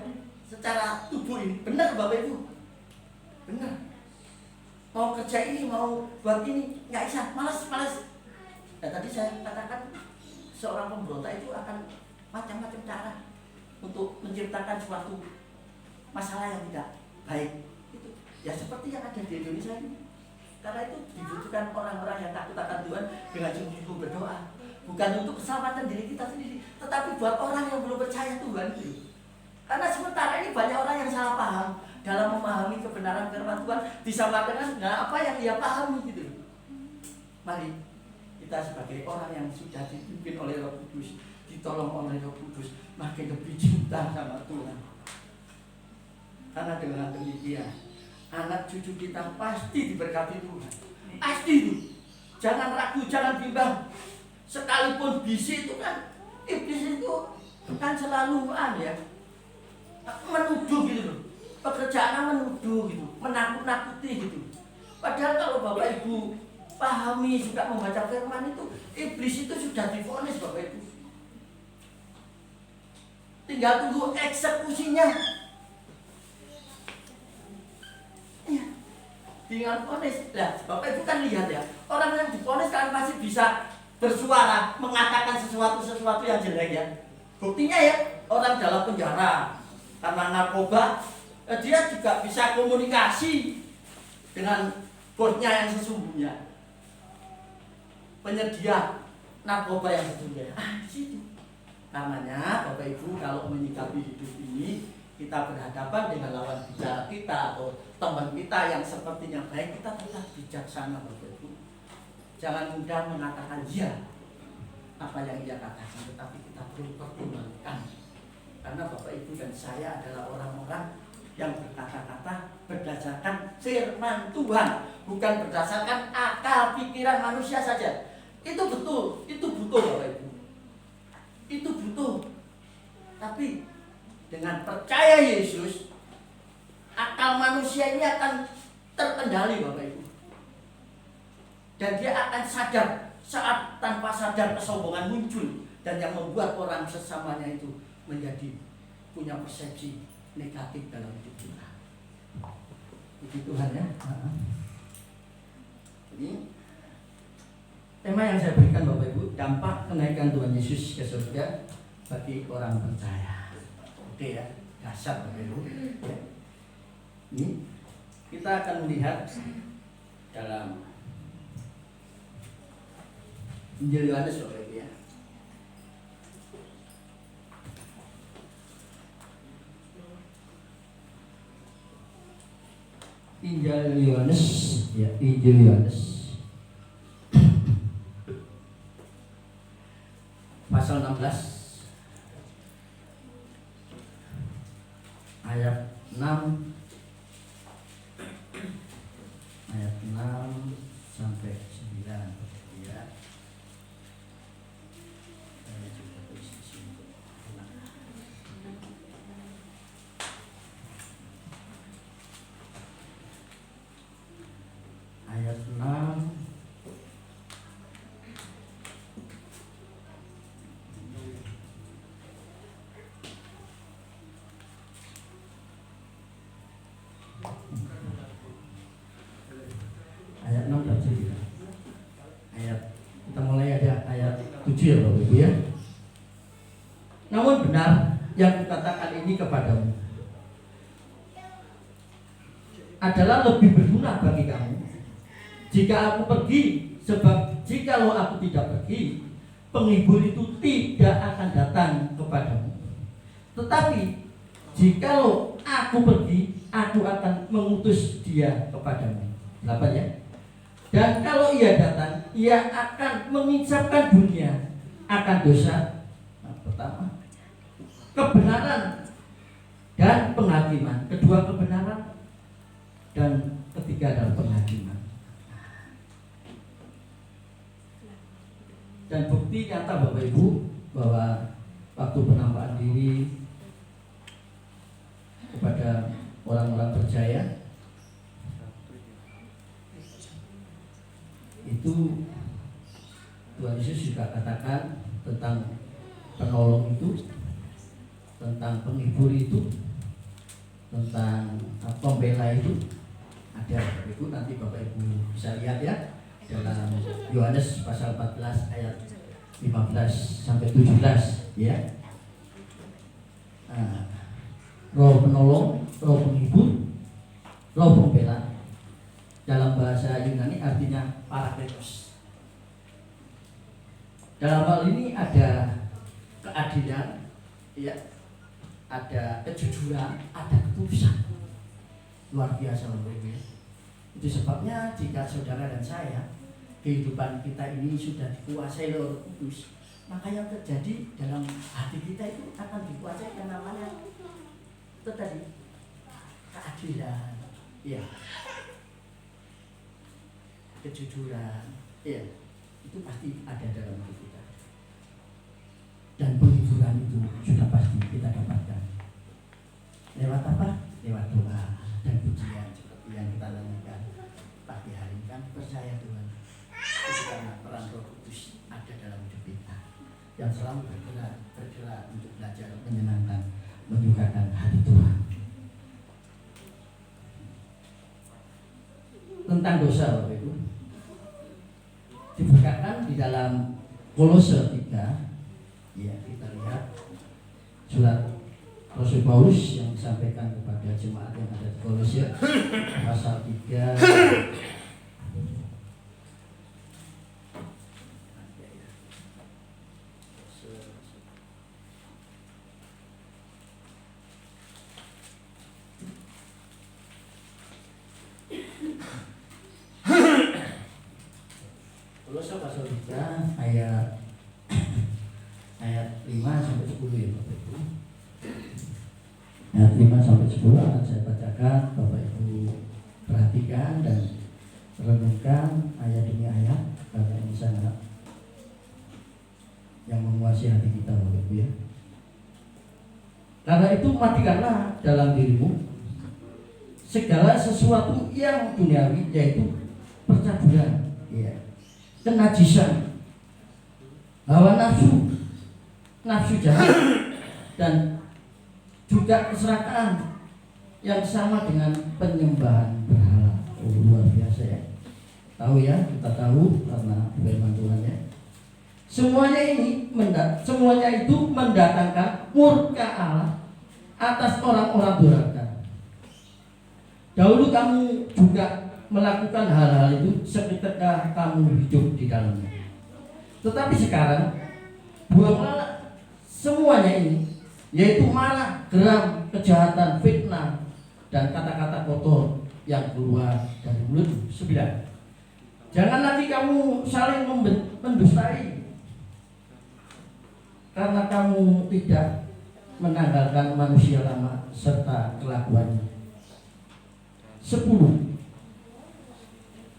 secara tubuh ini. Benar Bapak Ibu, benar. Mau kerja ini, mau buat ini, nggak bisa, malas. Nah, tadi saya katakan seorang pemberontak itu akan macam-macam cara untuk menciptakan suatu masalah yang tidak baik. Itu ya seperti yang ada di Indonesia ini. Karena itu dibutuhkan orang-orang yang takut akan Tuhan dengan sungguh-sungguh berdoa. Bukan untuk keselamatan diri kita sendiri, tetapi buat orang yang belum percaya Tuhan itu. Karena sementara ini banyak orang yang salah paham dalam memahami kebenaran firman Tuhan, disamakan dengan apa yang dia pahami gitu. Mari kita sebagai orang yang sudah dipimpin oleh Roh Kudus, ditolong oleh Roh Kudus, makin lebih cinta sama Tuhan. Karena dengan demikian anak cucu kita pasti diberkati Tuhan. Pasti itu. Jangan ragu, jangan bimbang. Sekalipun bisi itu kan, iblis itu kan selalu menuduh gitu loh. Pekerjaan menuduh gitu, menakut-nakuti gitu. Padahal kalau Bapak Ibu pahami juga membaca firman itu, iblis itu sudah divonis Bapak Ibu. Tinggal tunggu eksekusinya. Ya, tinggal vonis. Nah, Bapak Ibu kan lihat ya, orang yang divonis kan pasti bisa bersuara, mengatakan sesuatu yang jelek ya. Buktinya ya, orang dalam penjara karena narkoba, dia juga bisa komunikasi dengan bosnya yang sesungguhnya, penyedia narkoba yang sesungguhnya. Di situ. Karenanya Bapak Ibu kalau menyikapi hidup ini, kita berhadapan dengan lawan bicara kita atau teman kita yang sepertinya baik, kita tetap bijaksana Bapak Ibu. Jangan mudah mengatakan iya apa yang ia katakan, tetapi kita perlu pertimbangkan. Karena Bapak Ibu dan saya adalah orang-orang yang berkata-kata berdasarkan firman Tuhan, bukan berdasarkan akal pikiran manusia saja. Itu betul, itu butuh Bapak Ibu. Itu butuh. Tapi dengan percaya Yesus, akal manusia ini akan terkendali Bapak Ibu. Dan dia akan sadar saat tanpa sadar kesombongan muncul, dan yang membuat orang sesamanya itu menjadi punya persepsi negatif dalam hidup kita. Puji Tuhan ya. Ini tema yang saya berikan Bapak Ibu, dampak kenaikan Tuhan Yesus ke surga bagi orang percaya. Oke ya, dasar Bapak Ibu. Ya. Ini kita akan melihat dalam Injil Yohanes Bapak Ibu ya. Injil Yohanes ya, Injil Yohanes pasal 16 ayat 6 sampai 9 ya. Saya juga tulis di sini. Ayat 6 ayat 6 dan 9. Ayat kita mulai ada ayat 7 ya Bapak Ibu ya. Namun benar yang kukatakan ini kepadamu adalah lebih berguna bagi kamu jika aku pergi, sebab jikalau aku tidak pergi, penghibur itu tidak akan datang kepadamu. Tetapi jikalau aku pergi, aku akan mengutus dia kepadamu. 8 ya. Dan kalau ia datang, ia akan menginsapkan dunia akan dosa pertama, kebenaran dan penghakiman. Kedua kebenaran dan ketiga adalah penghakiman. Dan bukti nyata Bapak Ibu bahwa waktu penampakan diri kepada orang-orang percaya itu Tuhan Yesus juga katakan tentang penolong itu, tentang penghibur itu, tentang pembela itu. Ada Bapak Ibu, nanti Bapak Ibu bisa lihat ya dalam Yohanes pasal 14 ayat 15 sampai 17 ya. Roh penolong, roh penghibur, roh pembela. Dalam bahasa Yunani artinya parakletos. Dalam hal ini ada keadilan, ya, ada kejujuran, ada ketulusan. Luar biasa Bapak Ibu. Itu sebabnya jika saudara dan saya kehidupan kita ini sudah dikuasai oleh Roh Kudus, maka yang terjadi dalam hati kita itu akan dikuasai yang namanya itu tadi keadilan, ya, kejujuran, ya, itu pasti ada dalam hidup kita. Dan penghiburan itu sudah pasti kita dapatkan. Lewat apa? Lewat doa dan pujian seperti yang kita lakukan pagi hari ini. Kan percaya Tuhan, itu karena peran Roh Kudus ada dalam hidup kita yang selalu bergerak untuk belajar menyenangkan, menyukakan hati Tuhan. Tentang dosa Bapak Ibu diberkatkan di dalam Kolose 3. Ya, kita lihat surat Rasul Paulus yang disampaikan kepada jemaat yang ada di Kolose pasal 3 Kolose pasal 3 ayat 5 sampai 10 ya Bapak Ibu. Ayat 5 sampai 10 akan saya bacakan, Bapak Ibu perhatikan dan renungkan ayat demi ayat karena ini sangat yang menguasai hati kita Bapak Ibu ya. Karena itu matikanlah dalam dirimu segala sesuatu yang duniawi, yaitu percabulan, ya, kenajisan, hawa nafsu, nafsu jahat, dan juga keserakahan yang sama dengan penyembahan berhala. Luar biasa ya. Tahu ya, kita tahu karena firman Tuhan ya. Semuanya itu mendatangkan murka Allah atas orang-orang durhaka. Dahulu kamu juga melakukan hal-hal itu seketika kamu hidup di dalamnya. Tetapi sekarang buanglah semuanya ini, yaitu marah, geram, kejahatan, fitnah, dan kata-kata kotor yang keluar dari mulut. 9. Jangan lagi kamu saling mendustai, karena kamu tidak menanggalkan manusia lama serta kelakuannya. 10.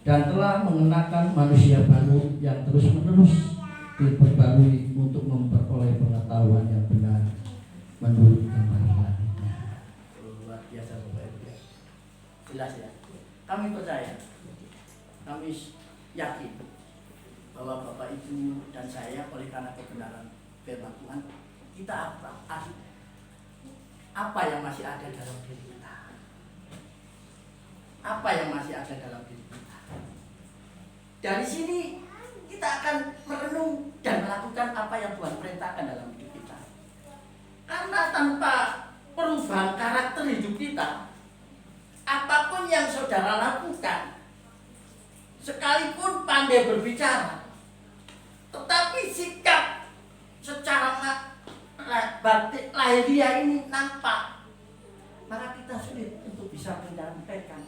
Dan telah mengenakan manusia baru yang terus-menerus diperbarui untuk memperoleh pengetahuan yang benar menurut gambaran Ilahinya. Luar biasa Bapak Ibu ya. Jelas ya. Kami percaya, kami yakin bahwa Bapak Ibu dan saya oleh karena kebenaran firman Tuhan, kita apa yang masih ada dalam diri kita? Apa yang masih ada dalam diri kita? Dari sini kita akan merenung dan melakukan apa yang Tuhan perintahkan dalam hidup kita. Karena tanpa perubahan karakter hidup kita, apapun yang saudara lakukan, sekalipun pandai berbicara, tetapi sikap secara batin lahiriah ini nampak, maka kita sulit untuk bisa menyampaikan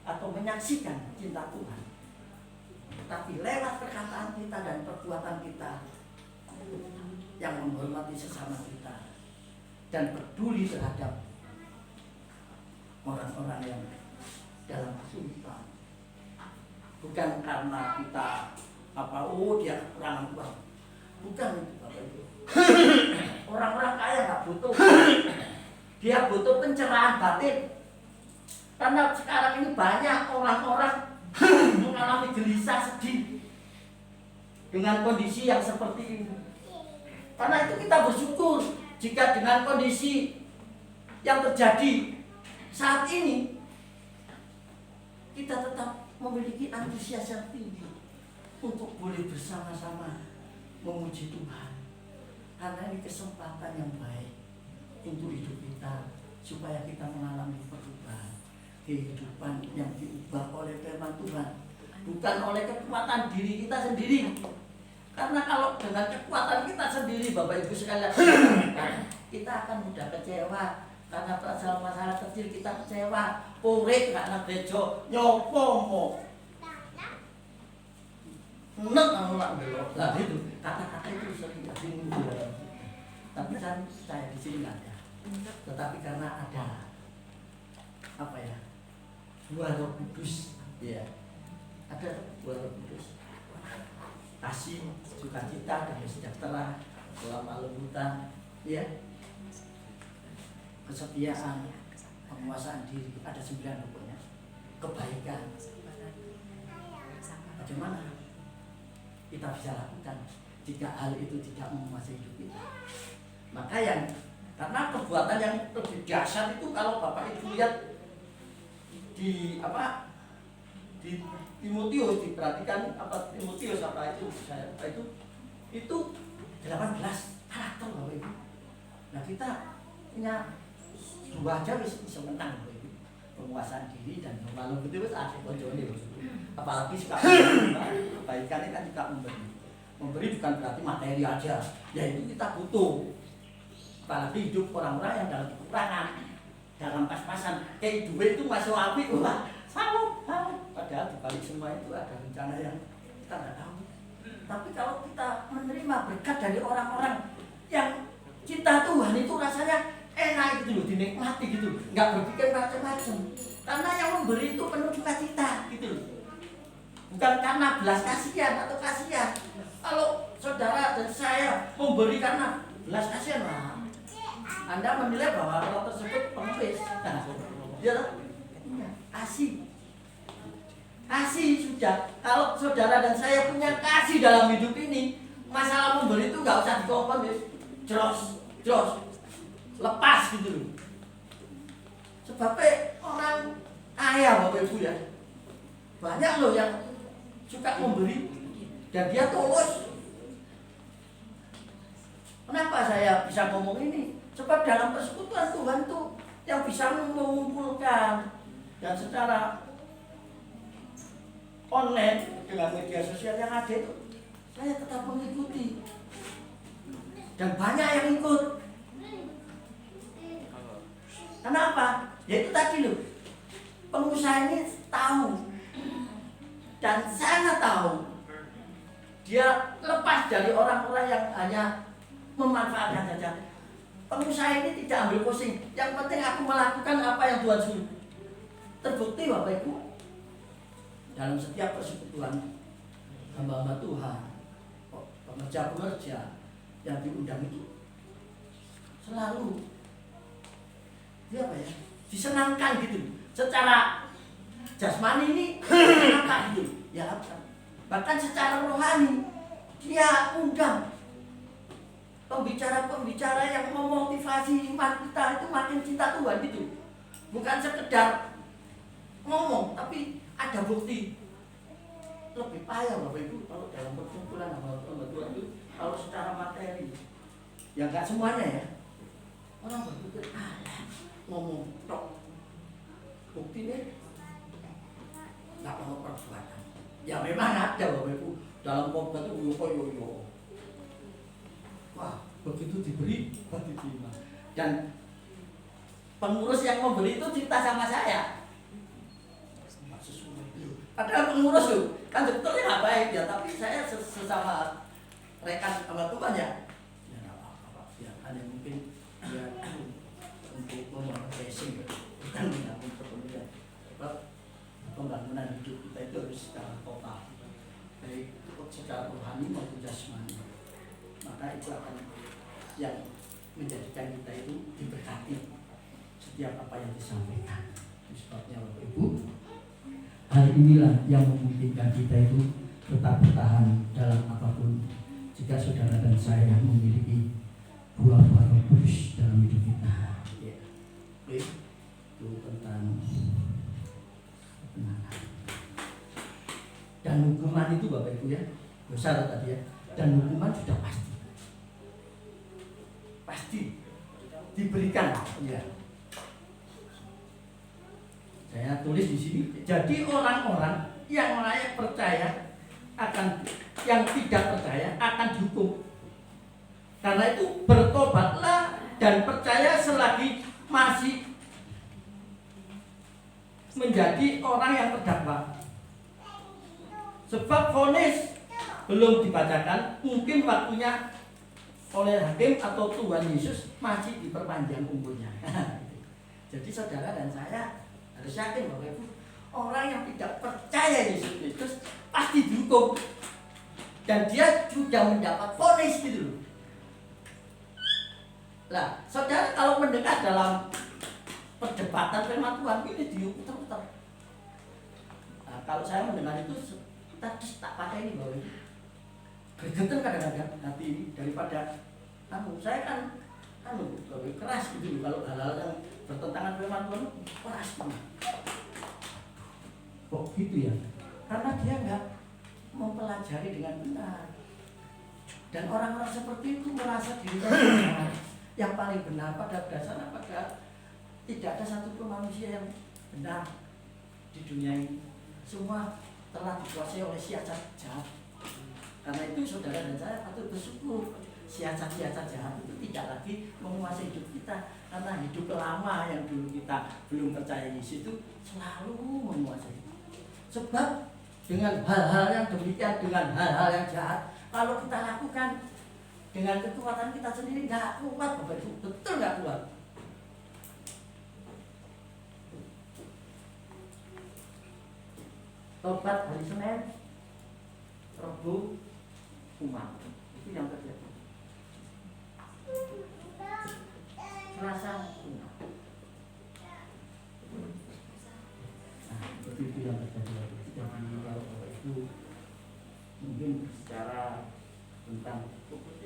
atau menyaksikan cinta Tuhan. Tapi lewat perkataan kita dan perbuatan kita yang menghormati sesama kita, dan peduli terhadap orang-orang yang dalam kesulitan. Bukan karena kita dia kekurangan uang. Bukan itu Bapak Ibu. Orang-orang kaya nggak butuh. Dia butuh pencerahan batin. Karena sekarang ini banyak orang-orang mengalami gelisah, sedih dengan kondisi yang seperti ini. Karena itu kita bersyukur jika dengan kondisi yang terjadi saat ini kita tetap memiliki antusias yang tinggi untuk boleh bersama-sama memuji Tuhan. Karena ini kesempatan yang baik untuk hidup kita, supaya kita mengalami perubahan kehidupan yang diubah oleh firman Tuhan, bukan oleh kekuatan diri kita sendiri. Karena kalau dengan kekuatan kita sendiri, Bapak Ibu sekalian, kita akan mudah kecewa. Karena masalah kecil kita kecewa. Korek karena gereja nyopo mo. Nek ora belok. Lah itu kata-kata itu sering bingung. Tapi kan saya di sini nggak ada. Tetapi karena ada apa ya? Buah Roh Kudus, ya. Ada buah Roh Kudus. Kasih, sukacita, damai sejahtera, kelemah lembutan, ya. Kesetiaan, penguasaan diri, ada 9 rukunnya. Kebaikan. Bagaimana kita bisa lakukan jika hal itu tidak menguasai hidup kita? Maka karena perbuatan yang lebih dahsyat itu kalau Bapak Ibu lihat di Timotius, diperhatikan Timotius itu 18 karakter Bapak Ibu. Nah kita punya 2 aja bisa menang Bapak Ibu. Penguasaan diri dan malu itu ada konjone. Apalagi suka kebaikan kan juga memberi. Memberi bukan berarti materi aja, yaitu kita butuh. Apalagi hidup orang-orang yang dalam kekurangan, dalam pas-pasan, kayak duit itu masuk api, wah, salut. Padahal dibalik semua itu ada rencana yang kita nggak tahu. Tapi kalau kita menerima berkat dari orang-orang yang cinta Tuhan itu rasanya enak gitu loh, dinikmati gitu, nggak berpikir macam-macam. Karena yang memberi itu penuh sukacita gitu loh. Bukan karena belas kasihan atau kasihan. Kalau saudara dan saya memberi karena belas kasihan, lah, Anda menilai bahwa orang tersebut pengemis. Ya, kasih sudah. Kalau saudara dan saya punya kasih dalam hidup ini, masalah memberi itu nggak usah dikompon, jos, lepas gitu loh. Sebabnya orang kaya Bapak Ibu ya, banyak loh yang suka memberi dan dia tulus. Kenapa saya bisa ngomong ini? Sebab dalam persekutuan Tuhan tuh yang bisa mengumpulkan dan secara online dengan media sosial yang ada itu saya tetap mengikuti dan banyak yang ikut. Kenapa? Ya itu tadi loh, pengusaha ini tahu dan sangat tahu dia lepas dari orang-orang yang hanya memanfaatkan saja. Pengusaha ini tidak ambil pusing. Yang penting aku melakukan apa yang Tuhan suruh. Terbukti Bapak Ibu, dalam setiap persekutuan hamba-hamba Tuhan, pekerja-pekerja yang diundang itu selalu dia apa ya, disenangkan gitu. Secara jasmani ini apa gitu ya, bahkan secara rohani dia undang pembicara-pembicara yang memotivasi iman kita itu makin cinta Tuhan gitu. Bukan sekedar ngomong, tapi ada bukti. Lebih payah Bapak Ibu kalau dalam perkumpulan hamba Tuhan itu, kalau secara materi ya nggak semuanya ya. Orang berpikir ngomong tok, buktinya nggak mau perbuatan. Ya memang ada Bapak Ibu dalam khotbah itu yo. Wah, begitu diberi, diterima. Dan pengurus yang memberi itu cerita sama saya. Padahal pengurus tuh kan sebetulnya nggak baik ya, tapi saya sesama rekan sama Tuhan ya. Ya nggak apa-apa, ya hanya mungkin ya untuk memproses bukan menanggung kemudian sebab pembangunan hidup kita itu harus secara total, baik secara rohani maupun jasmani. Maka itu akan yang menjadikan kita itu diberkati setiap apa yang disampaikan. Sebabnya Bapak Ibu, hal inilah yang memungkinkan kita itu tetap bertahan dalam apapun. Jika saudara dan saya memiliki buah-buah Roh Kudus dalam hidup kita, ya, itu tentang kebenaran. Dan hukuman itu Bapak Ibu ya, besar tadi ya. Dan hukuman sudah pasti diberikan. Ya. Saya tulis di sini. Jadi orang-orang yang layak percaya akan, yang tidak percaya akan dihukum. Karena itu bertobatlah dan percaya selagi masih menjadi orang yang terdakwa. Sebab vonis belum dibacakan, mungkin waktunya oleh hakim atau Tuhan Yesus masih diperpanjang umurnya. Jadi saudara dan saya harus yakin bahwa itu orang yang tidak percaya Yesus Kristus pasti dihukum dan dia sudah mendapat vonis gitu loh. Nah, saudara kalau mendengar dalam perdebatan firman Tuhan ini diutar-utar. Nah, kalau saya mendengar itu tadi tak pakai ini bahwa ini gergetan kadang-kadang hati ini daripada saya kan keras gitu kalau hal-hal yang bertentangan firman Tuhan keras gitu. Kok gitu ya? Karena dia nggak mempelajari dengan benar. Dan orang-orang seperti itu merasa dirinya benar, yang paling benar pada dasarnya, padahal tidak ada satupun manusia yang benar di dunia ini. Semua telah dikuasai oleh siasat jahat. Karena itu saudara dan saya patut bersyukur siasat-siasat jahat itu tidak lagi menguasai hidup kita. Karena hidup lama yang dulu kita belum percaya Yesus itu selalu menguasai. Sebab dengan hal-hal yang demikian, dengan hal-hal yang jahat, kalau kita lakukan dengan kekuatan kita sendiri nggak kuat, Bapak Ibu, betul nggak kuat. Tobat hari Senin, Rabu, Jumat, itu yang terjadi. Selasa, Jumat. Nah, itu yang terjadi. Jadi kalau Bapak Ibu mungkin secara tentang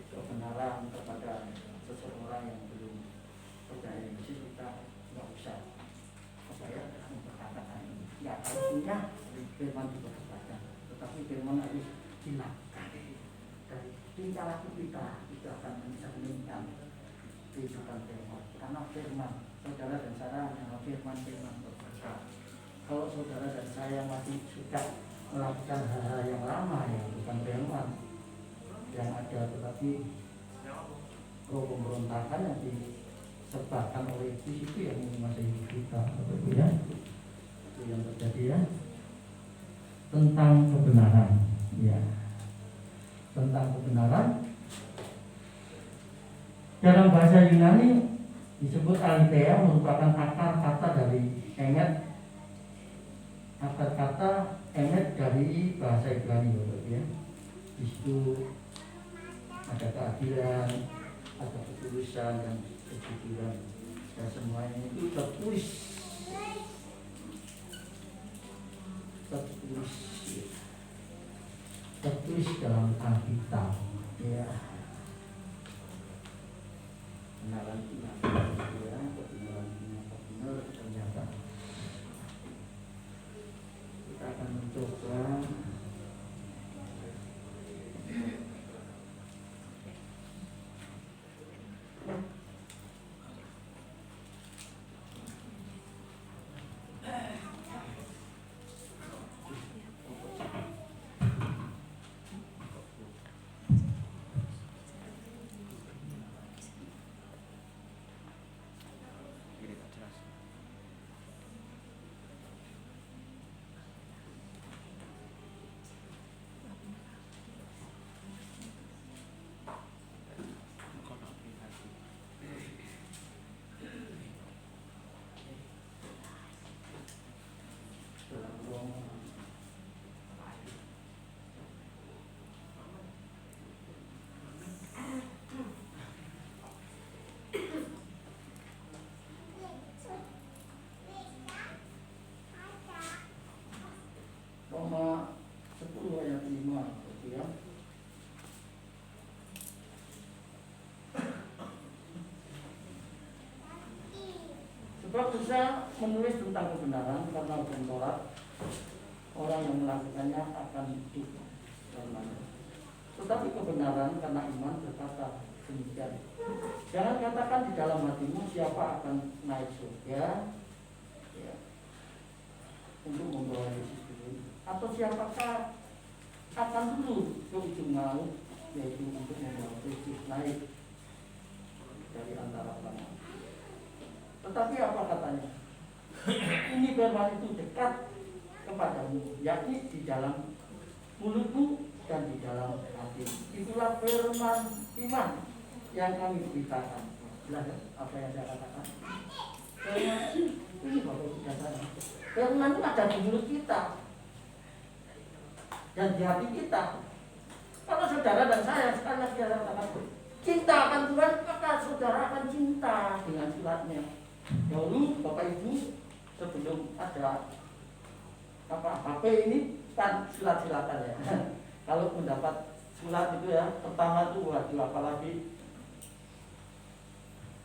kebenaran kepada seseorang yang belum percaya Yesus, kita nggak usah memperkatakan ini. Nggak harusnya firman diperkatakan, tetapi firman harus dilakukan. Dari tingkah laku kita itu akan mencerminkan kehidupan firman. Karena firman, saudara dan saya adalah firman berkata. Kalau saudara dan saya masih suka melakukan hal-hal yang lama yang bukan firman, yang ada tetapi roh pemberontakan yang disebarkan oleh iblis itu yang menguasai hidup kita, betul ya? Itu yang terjadi ya. Tentang kebenaran, ya. Tentang kebenaran dalam bahasa Yunani disebut aletheia, merupakan akar kata dari emet. Akar kata emet dari bahasa Ibrani, ya. Di situ ada keadilan, ada ketulusan dan kejujuran, dan semuanya itu tertulis dalam Alkitab, ya. Kebenaran Tuhan, ya, kebenaran benar ternyata. Kita akan mencoba iman gitu ya. Sebab bisa menulis tentang kebenaran karena bentorat orang yang melakukannya akan hidup selamanya. Tetapi kebenaran karena iman berkata demikian. Jangan katakan di dalam hatimu siapa akan naik surga ya, untuk membawa Yesus turun, atau siapakah akan turun ke ujung maut, yaitu untuk membawa Yesus naik dari antara orang. Tetapi apa katanya? Ini firman itu dekat kepadamu, yakni di dalam mulutmu dan di dalam hati. Itulah firman iman yang kami beritakan. Jelas apa yang saya katakan? Firman ini Bapak Ibu dasarnya. Firman itu ada di mulut kita dan di hati kita. Kalau saudara dan saya sekali lagi saya katakan, cinta akan Tuhan, maka saudara akan cinta dengan suratnya. Dahulu Bapak Ibu sebelum ada HP ini kan silat-silatan ya. Kalau mendapat surat itu ya, pertama itu waduh, apalagi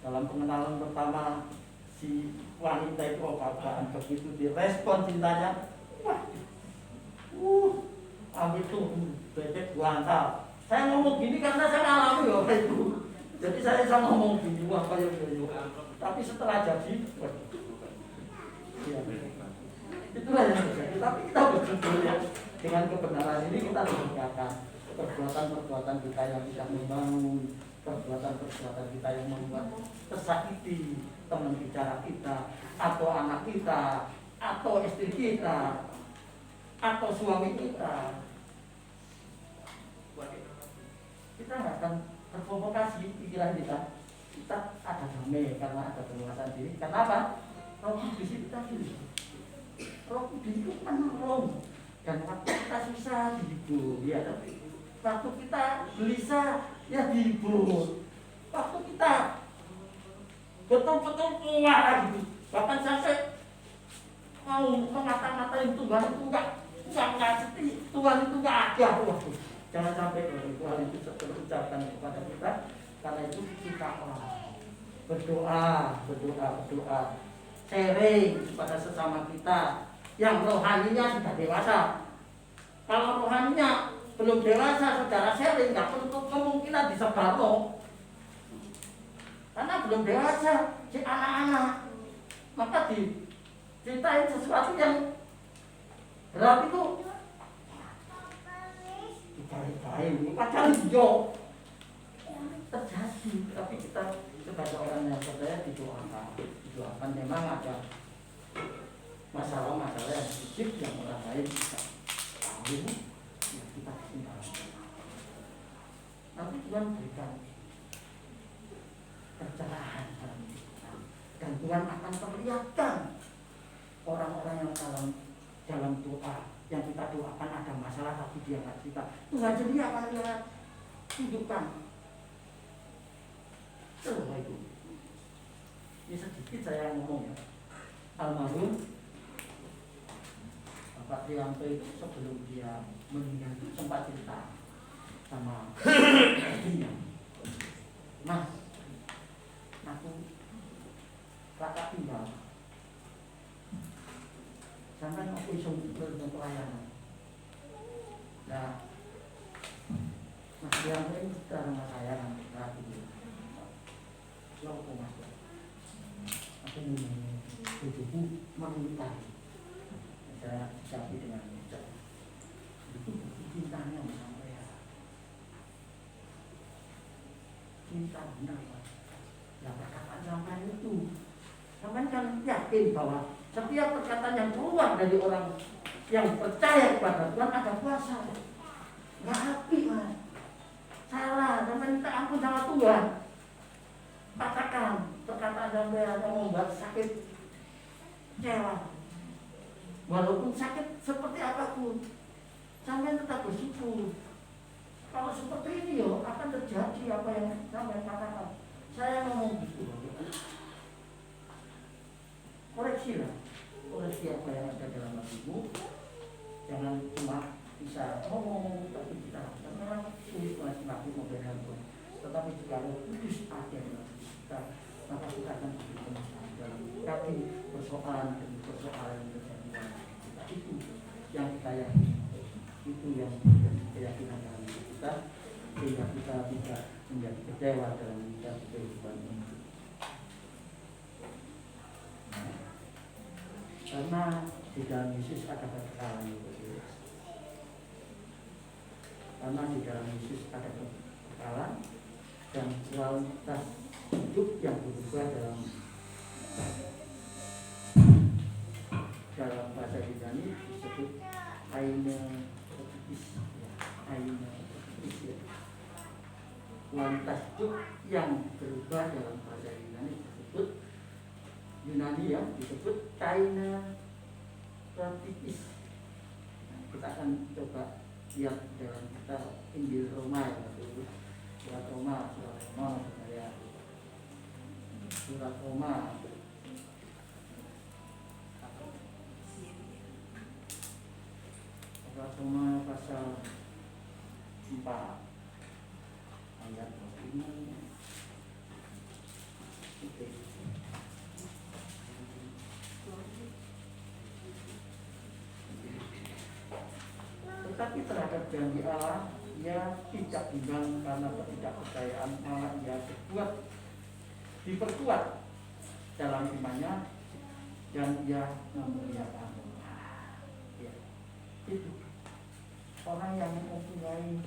dalam pengenalan pertama si wanita itu apaan begitu direspon cintanya, ambil tuh bebek guantal. Saya ngomong gini karena saya alami ya Bapak Ibu. Jadi saya ngomong gini, wah kayak gitu. Tapi setelah jadi, ya, itulah yang terjadi. Tapi kita bersyukur ya, dengan kebenaran ini kita mengerjakan perbuatan-perbuatan kita yang tidak membangun, perbuatan-perbuatan kita yang membuat tersakiti teman bicara kita, atau anak kita, atau istri kita, atau suami kita. Kita nggak akan terprovokasi pikiran kita. Kita ada damai karena ada penguasaan diri. Kenapa? Roh Kudus kita diri. Roh Kudus itu menolong. Dan waktu kita susah dihibur, ya, waktu kita gelisah, ya dihibur. Waktu kita betul-betul kuat gitu, bahkan sampai mau mengata-ngatain Tuhan itu enggak ngerti, Tuhan itu enggak ada. Waduh, jangan sampai Tuhan itu terucapkan kepada kita. Karena itu kita berdoa, sharing kepada sesama kita yang rohaninya sudah dewasa. Kalau rohaninya belum dewasa, saudara sharing, nggak perlu kemungkinan disebar loh. Karena belum dewasa, si anak-anak, maka diceritain sesuatu yang berat itu dibalik-balik, padahal hijau terjadi. Tapi kita kepada orang yang percaya didoakan memang ada masalah-masalah yang fisik yang orang lain bisa tahu, ya kita tinggalkan. Nanti Tuhan berikan pencerahan dan Tuhan akan perlihatkan orang-orang yang dalam doa yang kita doakan ada masalah tapi dia nggak kita, Tuhan sendiri akan lihat tunjukkan. Itu ini sedikit saya ngomong ya. Almarhum Bapak Trianto itu sebelum dia meninggal sempat cerita sama istrinya, Mas, aku kakak tinggal sampai aku bisa pelayanan. Nah, Mas Trianto ini cerita sama saya nanti Lopo Mas, aku bujuku mengintai. Saya capi dengan meja. Itu bukti cintanya sampai ya. Cinta benar Pak. Ya perkataan sampai itu. Sampai kan yakin bahwa setiap perkataan yang keluar dari orang yang percaya kepada Tuhan ada kuasa. Nggak api Mas. Salah, sampai minta ampun sama Tuhan. Katakan perkataan sampai yang membuat sakit kecewa. Walaupun sakit seperti apapun, sampai tetap bersyukur. Kalau seperti ini yo akan terjadi apa yang sampai katakan. Saya ngomong gitu. Koreksilah, koreksi apa yang ada dalam hatimu. Jangan cuma bisa ngomong sakit memberikan Tuhan, tetapi juga Roh Kudus ada dalam kita, maka kita akan diberi kemaslahatan dalam menyikapi persoalan demi persoalan yang terjadi dalam kita. Itu yang kita yakini, itu yang menjadi keyakinan dalam hidup kita, sehingga kita tidak menjadi kecewa dalam menyikapi kehidupan ini. Karena di dalam Yesus ada kekekalan. Karena di dalam Yesus ada kekekalan dan kualitas hidup yang berubah dalam bahasa Yunani disebut aina protis, kualitas hidup yang berubah dalam bahasa Yunani disebut aina protis. Kita akan coba lihat dalam kita Injil Roma surat Roma pasal 4 ayat 5. Tetapi terhadap janji Allah, ia tidak bimbang karena ketidakpercayaan, malah ia diperkuat dalam imannya dan ia memuliakan Allah. Ya, itu orang yang mempunyai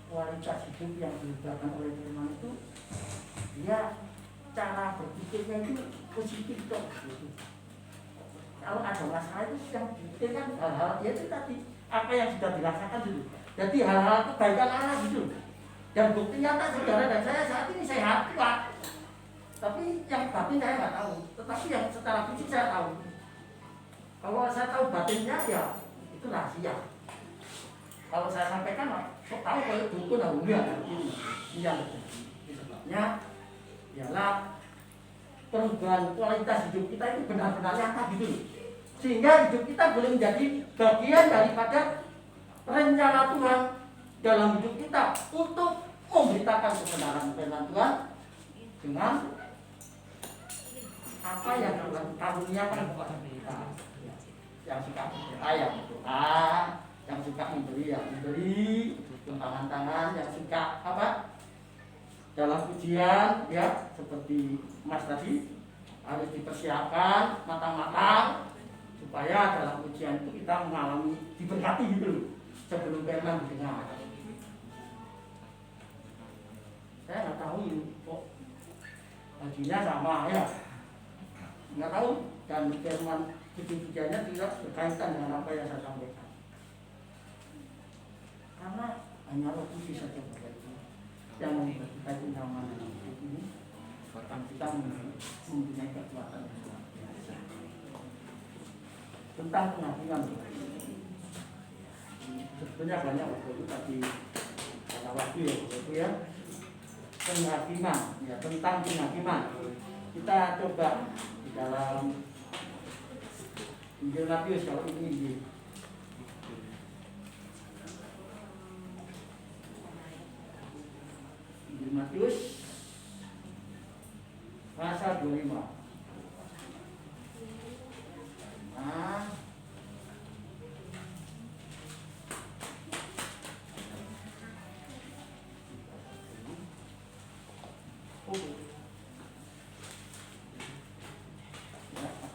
kualitas hidup yang diubahkan oleh firman itu, dia cara berpikirnya itu positif dong. Kalau ada masalah itu yang dipikirkan hal-hal itu tadi apa yang sudah dirasakan dulu. Jadi hal-hal kebaikan Allah gitu. Dan bukti nyata saudara dan saya saat ini sehat kuat. Tapi yang batin saya nggak tahu. Tetapi yang secara fisik saya tahu. Kalau saya tahu batinnya ya itu rahasia. Kalau saya sampaikan, saya tahu kalau buku dahulunya ini yang sebabnya ialah perubahan kualitas hidup kita itu benar-benar nyata gitu. Sehingga hidup kita boleh menjadi bagian daripada rencana Tuhan dalam hidup kita untuk memberitakan kebenaran firman Tuhan dengan apa yang Tuhan karuniakan kepada kita. Yang suka berdoa yang berdoa, yang suka memberi yang memberi, tangan-tangan, yang suka apa dalam pujian ya seperti Mas tadi harus dipersiapkan matang-matang supaya dalam ujian itu kita mengalami diberkati gitu sebelum firman didengar. Saya nggak tahu kok bajunya sama ya, nggak tahu dan firman pujiannya tidak berkaitan dengan apa yang saya sampaikan. Karena hanya Roh Kudus saja yang membuat kita itu nyaman dalam hidup ini, dan kita mempunyai kekuatan yang luar biasa. Tentang penghakiman, sebetulnya banyak waktu itu tadi kata waktu ya penghakiman ya, tentang penghakiman kita coba di dalam Injil Matius. Kalau ini Injil Matius pasal 25. Nah,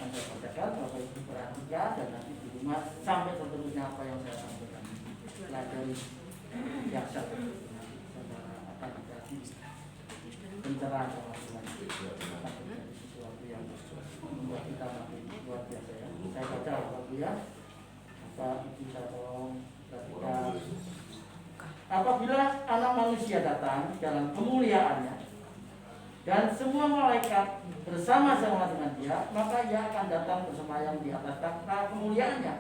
akan saya bacakan, Bapak Ibu perhatikan dan nanti di rumah sampai seterusnya apa yang saya sampaikan. Pelajari biasa, saudara akan dikasih pencerahan sama Tuhan. Akan terjadi sesuatu yang membuat kita makin luar biasa ya. Saya baca Bapak Ibu ya. Bapak Ibu saya tolong perhatikan. Apabila Anak Manusia datang dalam kemuliaannya dan semua malaikat bersama-sama dengan dia, maka ia akan datang bersemayam di atas takhta kemuliaannya.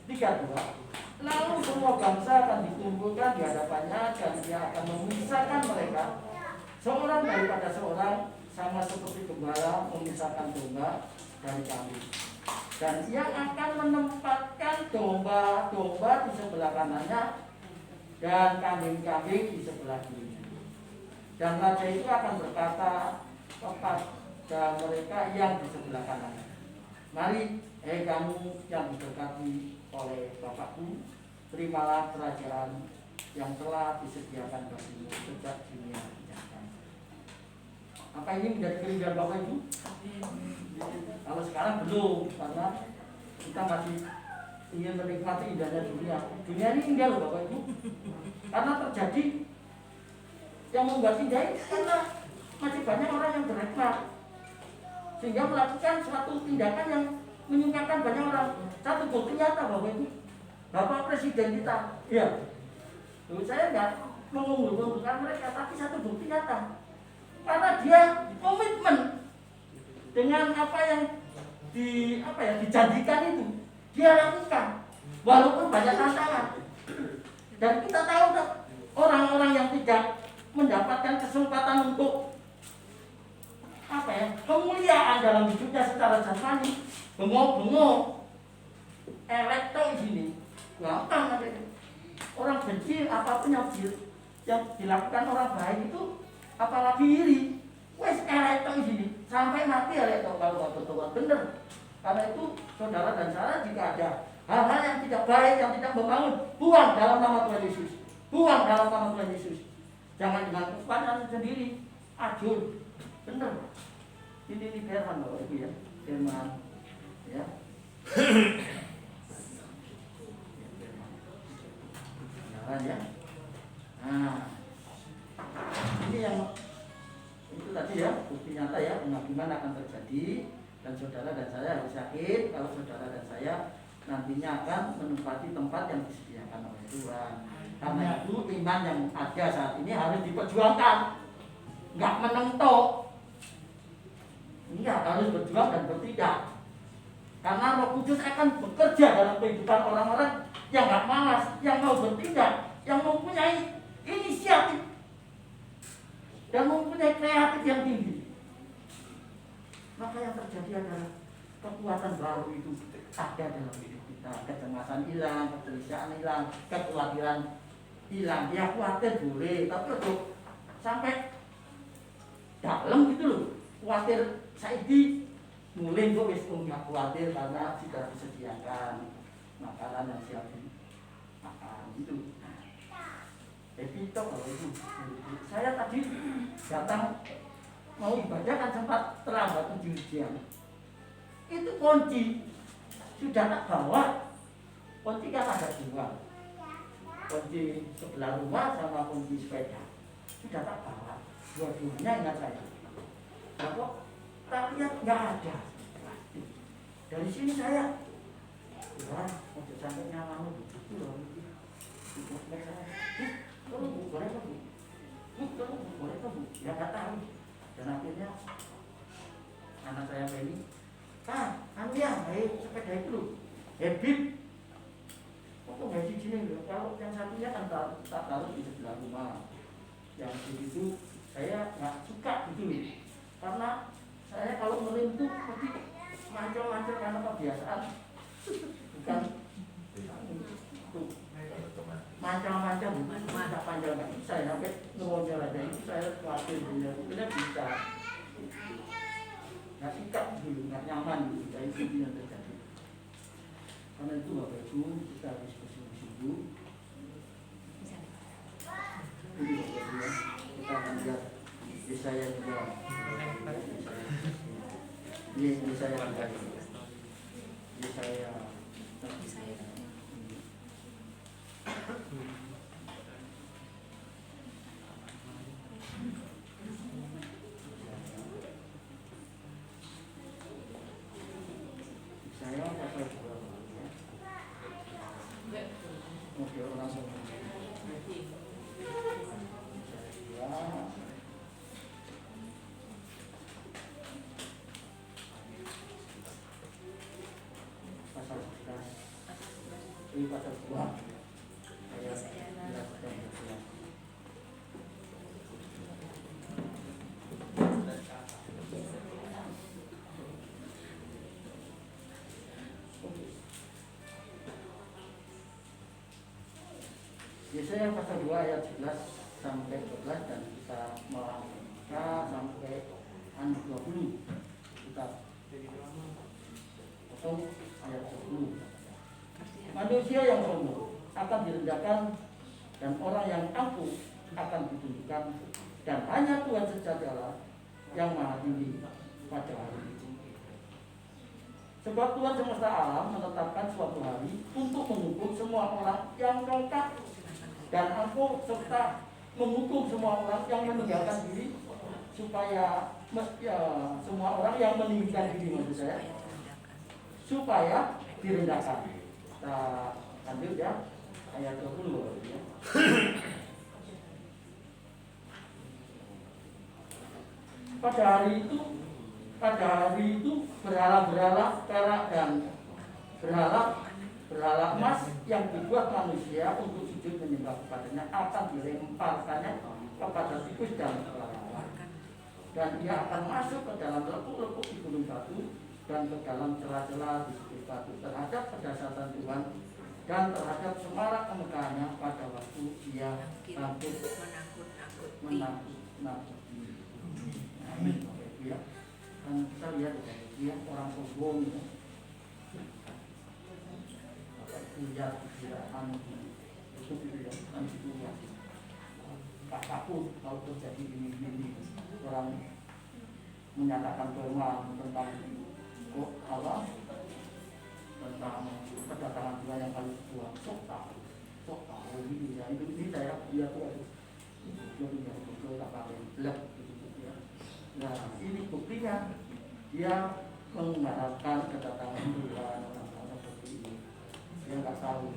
32. Lalu semua bangsa akan dikumpulkan di hadapannya dan dia akan memisahkan mereka seorang daripada seorang, sama seperti gembala memisahkan domba dari kambing. Dan ia akan menempatkan domba-domba di sebelah kanannya dan kambing-kambing di sebelah kiri. Dan raja itu akan berkata kepada mereka yang di sebelah kanan, mari, kamu yang diberkati oleh Bapakku, terimalah kerajaan yang telah disediakan bagimu sejak dunia dijadikan. Apa ini menjadi kerinduan Bapak Ibu? Kalau sekarang belum, karena kita masih ingin menikmati indahnya dunia. Dunia ini indah loh Bapak Ibu. Karena terjadi yang membuat indah ini karena masih banyak orang yang berakhlak, sehingga melakukan suatu tindakan yang menyukakan banyak orang. Satu bukti nyata Bapak Ibu, Bapak Presiden kita, ya, saya enggak mengunggul-unggulkan mereka, tapi satu bukti nyata, karena dia komitmen dengan apa yang dijanjikan itu, dia lakukan, walaupun banyak tantangan. Dan kita tahu orang-orang yang tidak mendapatkan kesempatan untuk kemuliaan dalam hidupnya secara jasmani, bengok-bengok, elekto di sini, gampang ada. Orang benci apapun yang dilakukan orang baik itu, apalagi iri, wes elekto di sini, sampai mati elekto kalau betul-betul benar. Karena itu saudara dan saya jika ada hal-hal yang tidak baik, yang tidak membangun, buang dalam nama Tuhan Yesus, buang dalam nama Tuhan Yesus. Jangan dengan kekuatan sendiri, ajur, benar. Ini firman Bapak Ibu ya, firman ya. Benaran ya. Nah, ini yang itu tadi ya, bukti nyata ya, penghakiman akan terjadi. Dan saudara dan saya harus yakin kalau saudara dan saya nantinya akan menempati tempat yang disediakan oleh Tuhan. Karena itu iman yang ada saat ini harus diperjuangkan, nggak menentok. Iya, harus berjuang dan bertindak. Karena Roh Kudus akan bekerja dalam kehidupan orang-orang yang nggak malas, yang mau bertindak, yang mempunyai inisiatif dan mempunyai kreatif yang tinggi. Maka yang terjadi adalah kekuatan baru itu ada dalam hidup kita. Kecemasan hilang, kegelisahan hilang, kekhawatiran hilang. Ya khawatir boleh, tapi untuk sampai dalam gitu loh. Khawatir saiki mulai kok wis enggak khawatir karena sudah disediakan makanan yang siap dimakan itu. Jadi kalau itu saya tadi datang mau ibadah kan sempat terlambat 7 jam. Itu kunci sudah tak bawa. Kunci kan ada 2. Kunci sebelah rumah sama kunci sepeda. Sudah tak bawa. Dua-duanya ingat saya. Nah, kok tak lihat nggak ada. Dari sini saya, Tuhan, untuk sampai nyamanmu begitu loh. Tolong bu, boleh bu? Tolong bu, boleh bu? Ya nggak tahu. Dan akhirnya anak saya ini, anu ya, sepeda itu loh, habit. Kok nggak di sini loh? Kalau yang satunya kan tak taruh di sebelah rumah. Yang begitu saya nggak suka gitu loh, karena saya kalau melintu pasti mancel-mancel karena kebiasaan, bukan mancel-mancel, mancel panjang nggak bisa ya, sampai ngelonjol aja itu saya khawatir bener-bener bisa nggak sikap dulu, nggak nyaman gitu, dari itu yang terjadi. Karena itu Bapak Ibu kita harus bersungguh-sungguh. Jadi Bapak Ibu ya, kita akan lihat Yesaya juga. Yesaya juga. Yesaya. Saya pasal 2 ya. Oke, langsung. Pasal 11. Ini pasal 2. Yesaya pasal 2 ayat 11 sampai 12 dan kita melangkah sampai 20. Kita ayat 10. Manusia yang sombong akan direndahkan dan orang yang angkuh akan ditunjukkan, dan hanya Tuhan sejatilah yang maha tinggi pada hari itu. Sebab Tuhan semesta alam menetapkan suatu hari untuk menghukum semua orang yang lengkap dan angkuh, serta menghukum semua orang yang meninggalkan diri, supaya semua orang yang meninggikan diri, maksud saya, supaya direndahkan. Kita lanjut ya, ayat 20 ya. Pada hari itu berhala-berhala perak dan berhala emas yang dibuat manusia untuk sujud menyembah kepadanya akan dilemparkannya kepada tikus dan kelawar, dan ia akan masuk ke dalam lekuk-lekuk di gunung batu dan ke dalam celah-celah di bukit batu terhadap kedahsyatan Tuhan dan terhadap semarak kemegahannya pada waktu dia bangkit menakut-nakuti. Amin. Ya. Dan kita lihat dia orang sombong ya. Tidak itu tidak itu ya. Tak takut kalau terjadi ini orang menyatakan firman tentang Allah, tentang kedatangan Tuhan yang paling tua. Sok tahu ini ya, ini saya lihat tuh dunia betul tak pakai gelap gitu ya. Nah ini buktinya dia mengharapkan kedatangan Tuhan orang seperti ini. Dia nggak tahu.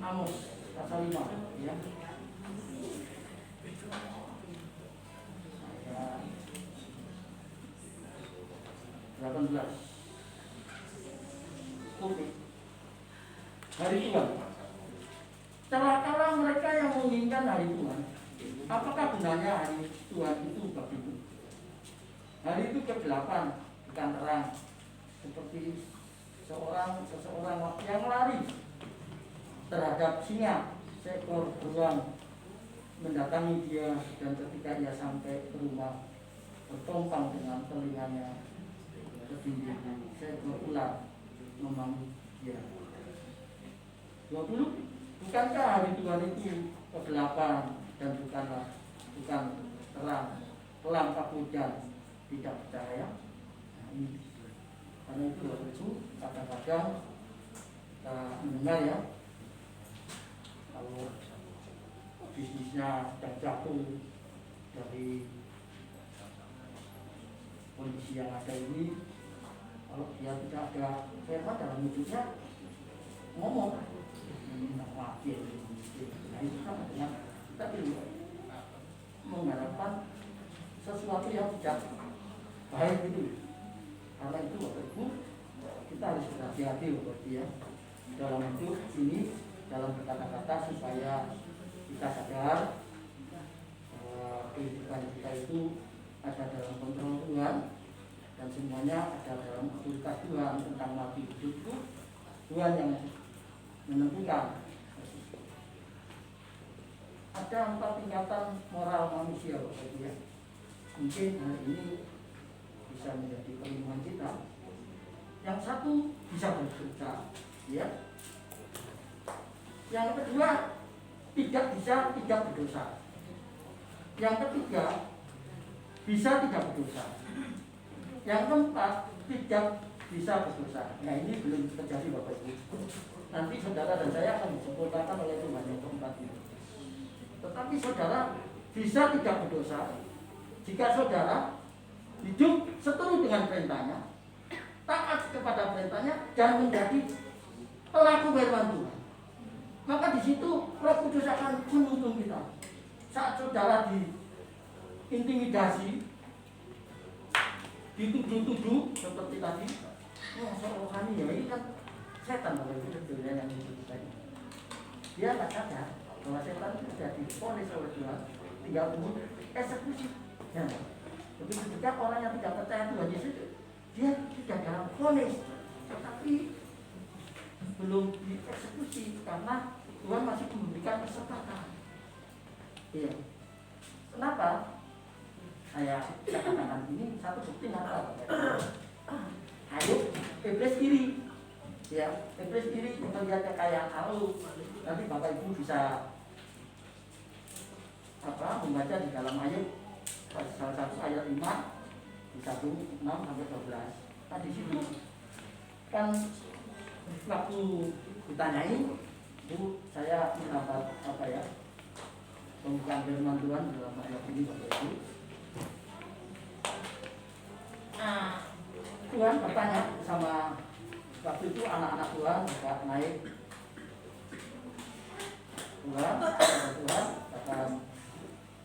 Amos pasal 5 ya. Ayat 18. Oke. Hari Tuhan. Celakalah mereka yang menginginkan hari Tuhan. Apakah gunanya hari Tuhan itu begitu? Hari itu ke-8 bukan terang, seperti seseorang yang lari terhadap singa, seekor beruang mendatangi dia, dan ketika ia sampai ke rumah bertompang dengan telinganya ketinggian, seekor ular memanggil dia. 20. Bukankah hari Tuhan itu ke-8 dan bukan terang, kelam hujan tidak percaya? Nah, ini karena itu waktu itu kadang-kadang kita mendengar ya, kalau bisnisnya sudah jatuh dari kondisi yang ada ini, kalau dia tidak ada firman dalam hidupnya, ngomong mati. Nah itu sama dengan kita dulu mengharapkan sesuatu yang tidak baik itu. Karena itu Bapak Ibu, kita harus berhati-hati Bapak Ibu ya dalam hidup ini, dalam berkata-kata, supaya kita sadar kehidupan kita itu ada dalam kontrol Tuhan dan semuanya ada dalam otoritas Tuhan. Tentang mati hidup itu Tuhan yang menentukan. Ada 4 tingkatan moral manusia Bapak Ibu ya. Mungkin hari ini bisa menjadi perlindungan kita. Yang satu bisa berdosa ya. Yang kedua tidak berdosa. Yang ketiga bisa tidak berdosa. Yang keempat tidak bisa berdosa. Nah ini belum terjadi Bapak Ibu. Nanti saudara dan saya akan disempurnakan oleh Tuhan yang keempat ini. Tetapi saudara bisa tidak berdosa jika saudara hidup seturut dengan perintahnya, taat kepada perintahnya, dan menjadi pelaku firman Tuhan. Maka di situ Roh Kudus akan menuntun kita. Saat saudara diintimidasi, dituduh-tuduh seperti tadi, rohani ya ini kan setan kalau itu sebetulnya yang dituduh tadi. Dia nggak sadar bahwa setan itu sudah divonis oleh Tuhan, tinggal tunggu eksekusi. Ya, begitu juga orang yang tidak percaya Tuhan Yesus, dia sudah dalam vonis, tetapi belum dieksekusi karena Tuhan masih memberikan kesempatan. Iya. Kenapa? Saya katakan ini satu bukti nyata. Ayo, iblis iri. Ya, iblis iri melihat kekayaan Allah. Nanti Bapak Ibu bisa membaca di dalam ayat salah satu ayat 5 di 1:6 sampai 12. Nah di situ kan waktu ditanyai, Bu, saya mendapat pembukaan firman Tuhan dalam ayat ini Bapak Ibu. Tuhan bertanya sama waktu itu anak-anak Tuhan juga naik. Tuhan kata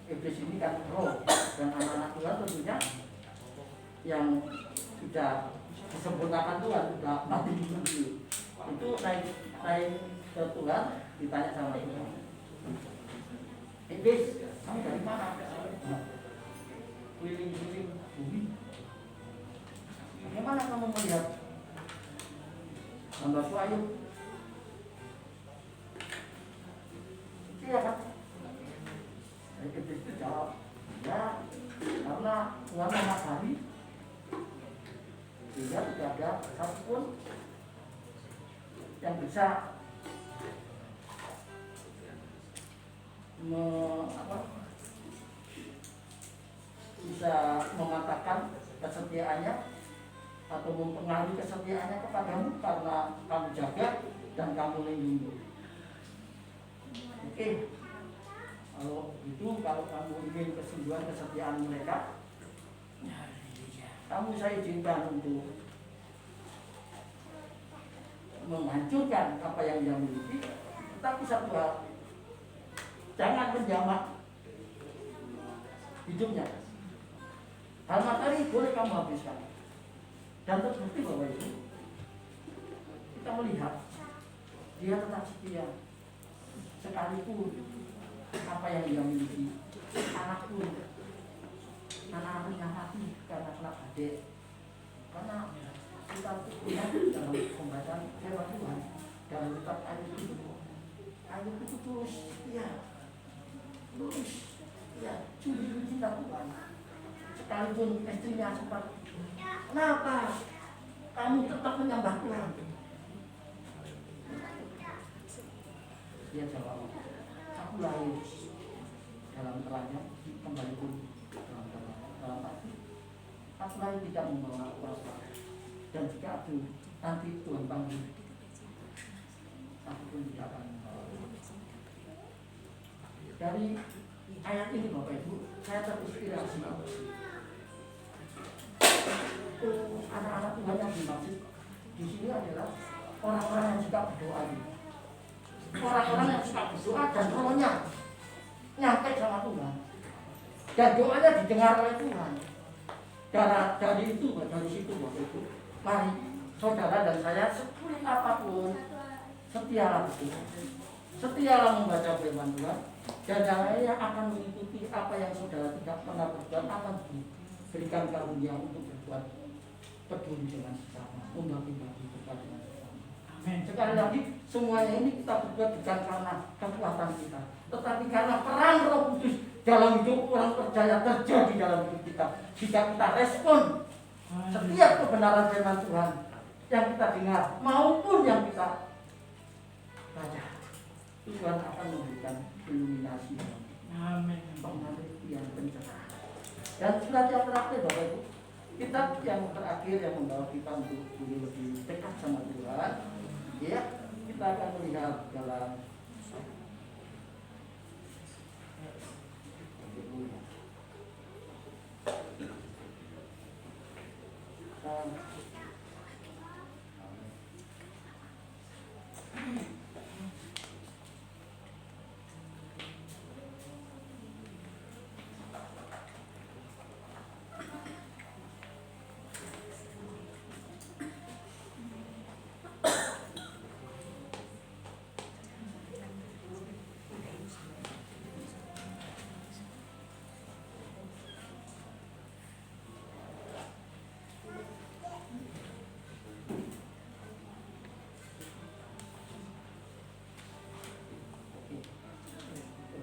iblis ini kan roh, dan anak-anak Tuhan tentunya yang sudah disempurnakan Tuhan, sudah mati itu naik ke Tuhan, ditanya sama Tuhan, iblis, kamu dari mana? Keliling-keliling bumi. Bagaimana kamu melihat hambaku Ayub? Iya kan? Iblis itu jawab, ya karena Tuhan mengakari, sehingga tidak ada satupun yang bisa bisa mengatakan kesetiaannya atau mempengaruhi kesetiaannya kepadamu karena kamu jaga dan kamu lindungi. Oke, kalau kamu ingin kesungguhan kesetiaan mereka, kamu saya izinkan untuk menghancurkan apa yang dia miliki, tetapi satu hal, jangan menjamak hidupnya. Hal materi boleh kamu habiskan. Dan terbukti bahwa itu kita melihat dia tetap setia sekalipun apa yang dia miliki, anak pun anak-anaknya mati karena kena badai. Karena kita lihat dalam pembacaan firman Tuhan dalam kitab Ayub itu terus curi cinta Tuhan. Sekalipun istrinya sempat, kenapa kamu tetap menyembah Tuhan? Dia jawab, aku lahir dalam teranya, kembali pun dalam hati. Aku lahir tidak membawa kuasa, dan jika aku nanti Tuhan panggil, aku pun tidak akan membawa. Dari ayat ini Bapak Ibu, saya terinspirasi. Anak-anak Tuhan yang dimaksud di sini adalah orang-orang yang suka berdoa. Orang-orang yang suka berdoa dan rohnya nyampe sama Tuhan, dan doanya didengar oleh Tuhan. Dari situ Bapak Ibu, mari saudara dan saya sesulit apapun, setialah berdoa, setialah membaca firman Tuhan, dan yang akan mengikuti apa yang saudara tidak pernah berbuat akan diberikan karunia untuk berbuat peduli dengan sesama, membagi-bagi berkat dengan sesama. Amin. Sekali lagi, semuanya ini kita berbuat bukan karena kekuatan kita, tetapi karena peran Roh Kudus dalam hidup orang percaya terjadi dalam hidup kita. Jika kita respon setiap kebenaran firman Tuhan yang kita dengar maupun yang kita baca, Tuhan akan memberikan iluminasi, pengertian, pencerahan. Dan surat yang terakhir Bapak Ibu, kitab yang terakhir yang membawa kita untuk lebih dekat sama Tuhan, ya, kita akan melihat dalam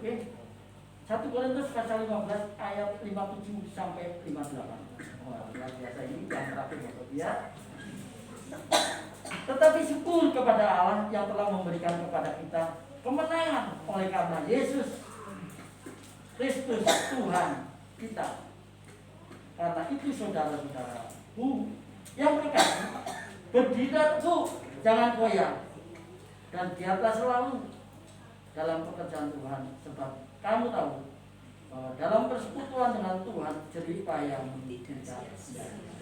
Oke. 1 Korintus pasal 15 ayat 57 sampai 58. Wah, luar biasa ini yang terakhir Bapak ya. Tetapi syukur kepada Allah yang telah memberikan kepada kita kemenangan oleh karena Yesus Kristus Tuhan kita. Karena itu saudara-saudaraku yang berkata, berdirilah teguh, jangan goyah, dan giatlah selalu dalam pekerjaan Tuhan, sebab kamu tahu bahwa dalam persekutuan dengan Tuhan jerih payah tidak.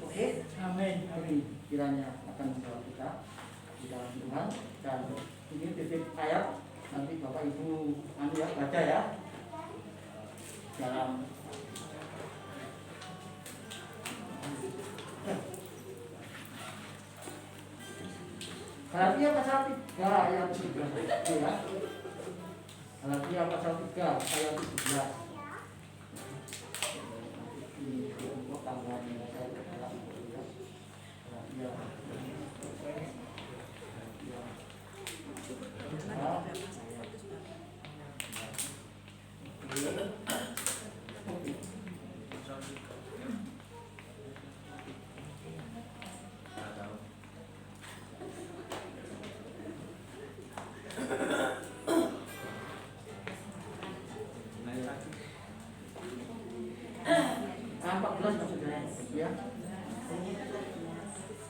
Oke, Amin. ini kiranya akan membawa kita di dalam Tuhan. Dan ini titik ayat nanti Bapak Ibu ya baca ya dalam Galatia pasal 3 ayat 17 ya. Galatia pasal 3 ayat 17. Ini untuk tambahan yang saya dalam ya. Galatia.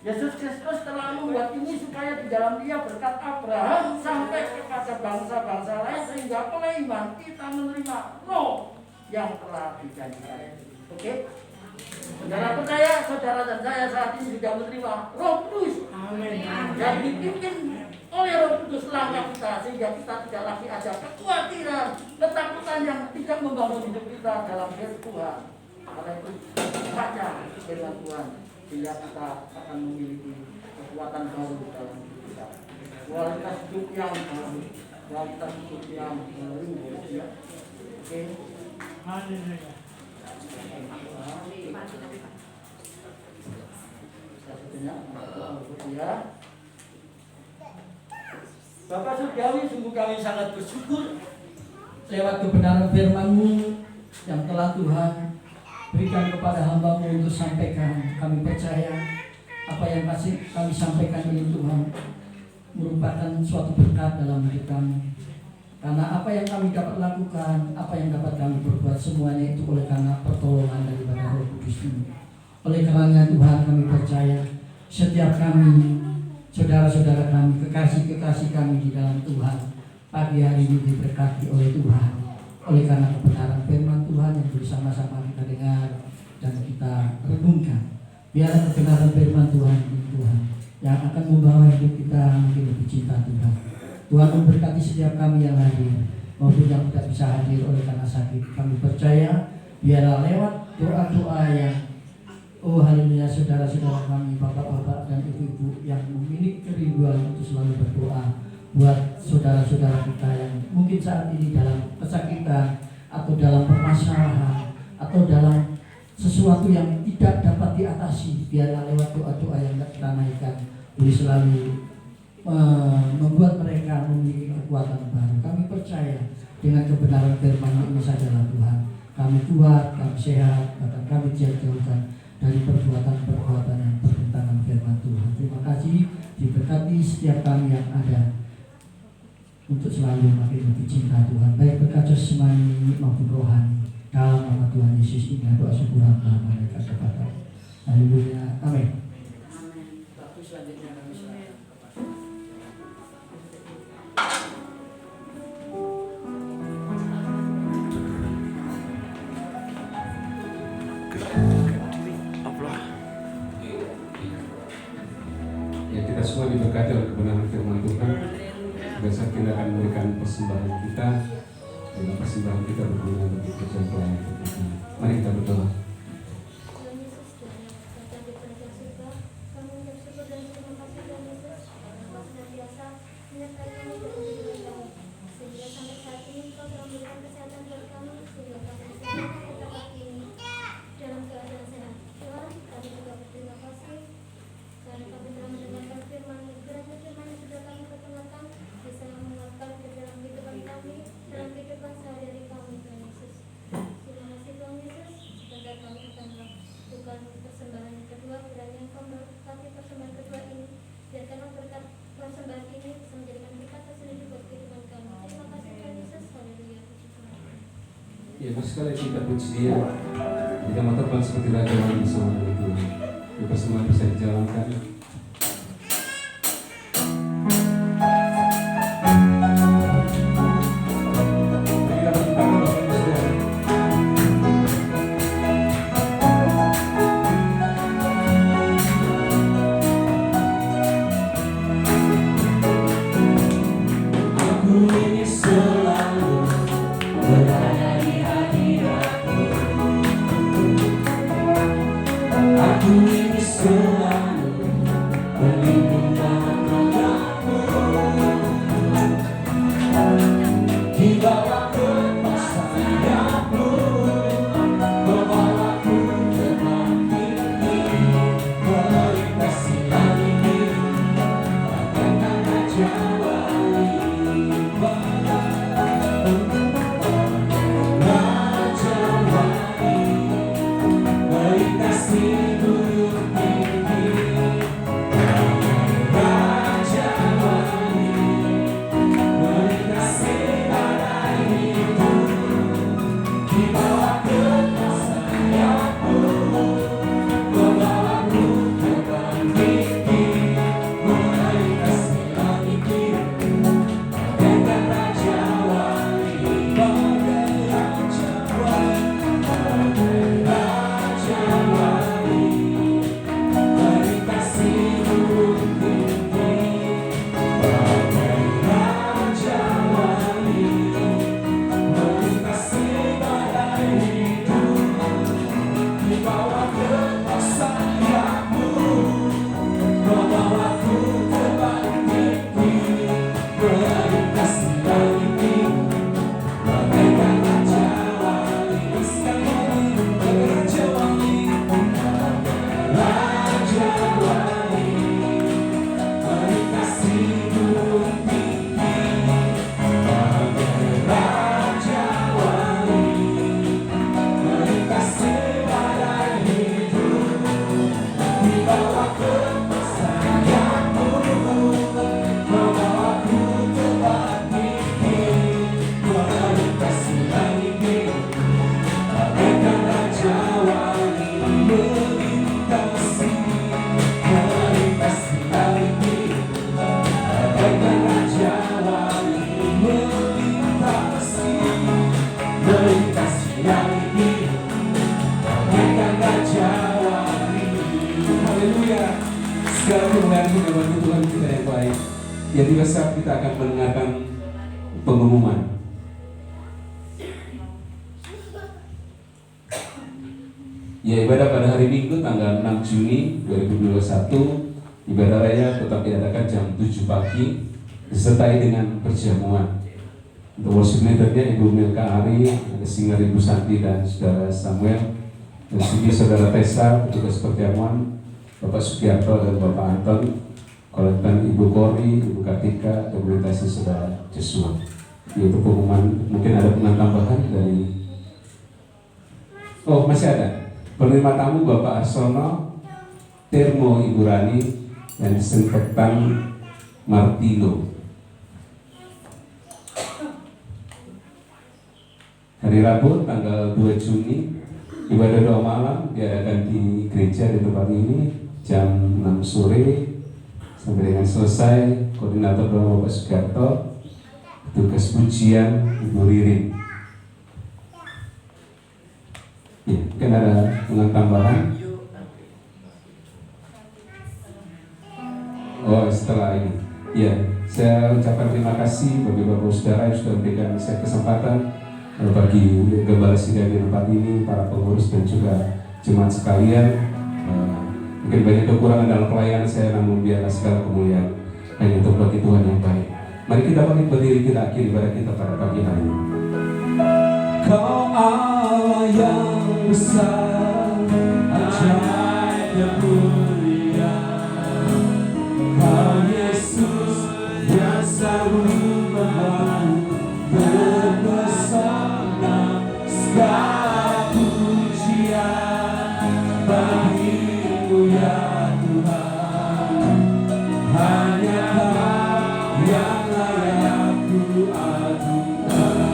Yesus Kristus telah membuat ini supaya di dalam Dia berkat Abraham sampai kepada bangsa-bangsa lain, sehingga oleh iman kita menerima roh yang telah dijanjikan. Oke? Saudara percaya, saudara dan saya saat ini sudah menerima Roh Kudus. Amin. Dan dipimpin oleh Roh Kudus langkah kita, sehingga kita tidak lagi ada kekhawatiran, ketakutan yang tidak membangun hidup kita dalam firman Tuhan. Karena itu baca firman Tuhan, sehingga kita akan memiliki kekuatan baru dalam hidup kita. Kualitas hidup yang baru, kualitas hidup yang baru. Ya. Oke. Haleluya. Ya. Bapak Surgawi, sungguh kami sangat bersyukur Lewat kebenaran firman-Mu yang telah Tuhan berikan kepada hamba-Mu untuk sampaikan. Kami percaya apa yang kami sampaikan ini Tuhan merupakan suatu berkat dalam hidup kami. Karena apa yang kami dapat lakukan, apa yang dapat kami perbuat, semuanya itu oleh karena pertolongan daripada Roh Kudus ini. Oleh karena Tuhan kami percaya setiap kami, saudara-saudara kami, kekasih-kekasih kami di dalam Tuhan, pagi hari ini diberkati oleh Tuhan. Oleh karena kebenaran firman Tuhan yang bersama-sama kita dengar dan kita renungkan. Biarlah kebenaran firman Tuhan ini Tuhan yang akan membawa hidup kita mungkin lebih cinta Tuhan. Tuhan memberkati setiap kami yang hadir maupun yang tidak bisa hadir oleh karena sakit. Kami percaya biarlah lewat doa-doa yang haleluya, saudara-saudara kami, bapak-bapak dan ibu-ibu yang memiliki kerinduan untuk selalu berdoa buat saudara-saudara kita yang mungkin saat ini dalam kesakitan atau dalam permasalahan atau dalam sesuatu yang tidak dapat diatasi. Biarlah lewat doa-doa yang kita naikkan boleh selalu membuat mereka memiliki kekuatan baru. Kami percaya dengan kebenaran firman ini sajalah Tuhan, kami kuat, kami sehat, bahkan kami dijauhkan dari perbuatan-perbuatan yang bertentangan firman Tuhan. Terima kasih, diberkati setiap kami yang ada untuk selalu makin lebih cinta Tuhan, baik berkat jasmani maupun rohani. Dalam nama Tuhan Yesus ini doa syukur hamba mereka kepada. Haleluya, amin. Waktu selanjutnya kami serahkan kepada Ya, kita semua diberkati oleh kebenaran firman Tuhan. Besok kita akan memberikan persembahan kita. Dengan persembahan kita berguna bagi kerjaan pelayanan kita. Mari kita berdoa. Dalam kehidupan sehari-hari Ya, sekali kita puji Dia. Kita mau terbang seperti raja yang bersama dengan Tuhan. Kita semua bisa dijalankan. Kita bertemu Bapak Ibu Saudara. Aku ingin selalu berada di hadirat-Mu. Aku ingin selalu berlindung dalam tangan-Mu. Di bawah kepas sayap-Mu, bawaku terbang tinggi, melintasi langit biru, bagaikan raja wali. Raja wali, melintasi gunung tinggi. Raja wali, melintasi badai hidup. Di bawah kepas sayap-Mu, bawaku terbang tinggi, melintasi langit biru. Bagaikan raja wali, bagai raja wali, bagai raja wali, melintasi gunung tinggi. Bagai raja wali, melintasi badai hidup. Di bawah kepas sayap-Mu, bawaku terbang tinggi, melintasi langit biru. Bagaikan raja wali, sekali lagi, bagai raja wali, raja wali, melintasi gunung tinggi. Bagai raja wali, melintasi badai hidup. Di bawah kepas sayap-Mu, bawaku terbang tinggi, melintasi langit biru. Bagaikan raja wali, melintasi langit biru. Bagaikan raja wali, melintasi langit biru. Bagaikan raja wali. Haleluya. Segala kemuliaan kita bagi Tuhan kita yang baik. Ya, tiba saat kita akan mendengarkan pengumuman. Ya, ibadah pada hari Minggu tanggal 6 Juni 2021, ibadah raya tetap diadakan jam 7 pagi disertai dengan perjamuan. Untuk worship leadernya Ibu Milka Ari, ada singer Ibu Santi dan Saudara Samuel, dan sini Saudara Tessa, petugas perjamuan Bapak Sugiarto dan Bapak Anton, kolektan Ibu Kori, Ibu Kartika, dan melintasi Saudara Joshua. Itu pengumuman. Mungkin ada pengen tambahan dari. Oh, masih ada. Penerima tamu Bapak Arsono, Termo Ibu Rani, dan disinfektan Martino. Hari Rabu tanggal 2 Juni, ibadah doa malam diadakan di gereja di tempat ini jam 6 sore sampai dengan selesai. Koordinator doa Bapak Sugiarto, petugas pujian Ibu Ririn. Ya, mungkin ada dengan tambahan. Oh, setelah ini. Ya, saya ucapkan terima kasih bagi Bapak Saudara yang sudah memberikan saya kesempatan, bagi Gembala Sidang di tempat ini, para pengurus dan juga jemaat sekalian. Mungkin banyak kekurangan dalam pelayanan saya, namun biarlah segala kemuliaan hanya untuk bagi Tuhan yang baik. Mari kita bangkit berdiri, kita akhiri ibadah kita pada pagi hari ini. Kau Allah yang besar, ajaib dan mulia. Kau Yesus yang selalu membawa berbesar. Segala pujian bagi-Mu ya Tuhan. Hanya Kau yang layak ku adukan.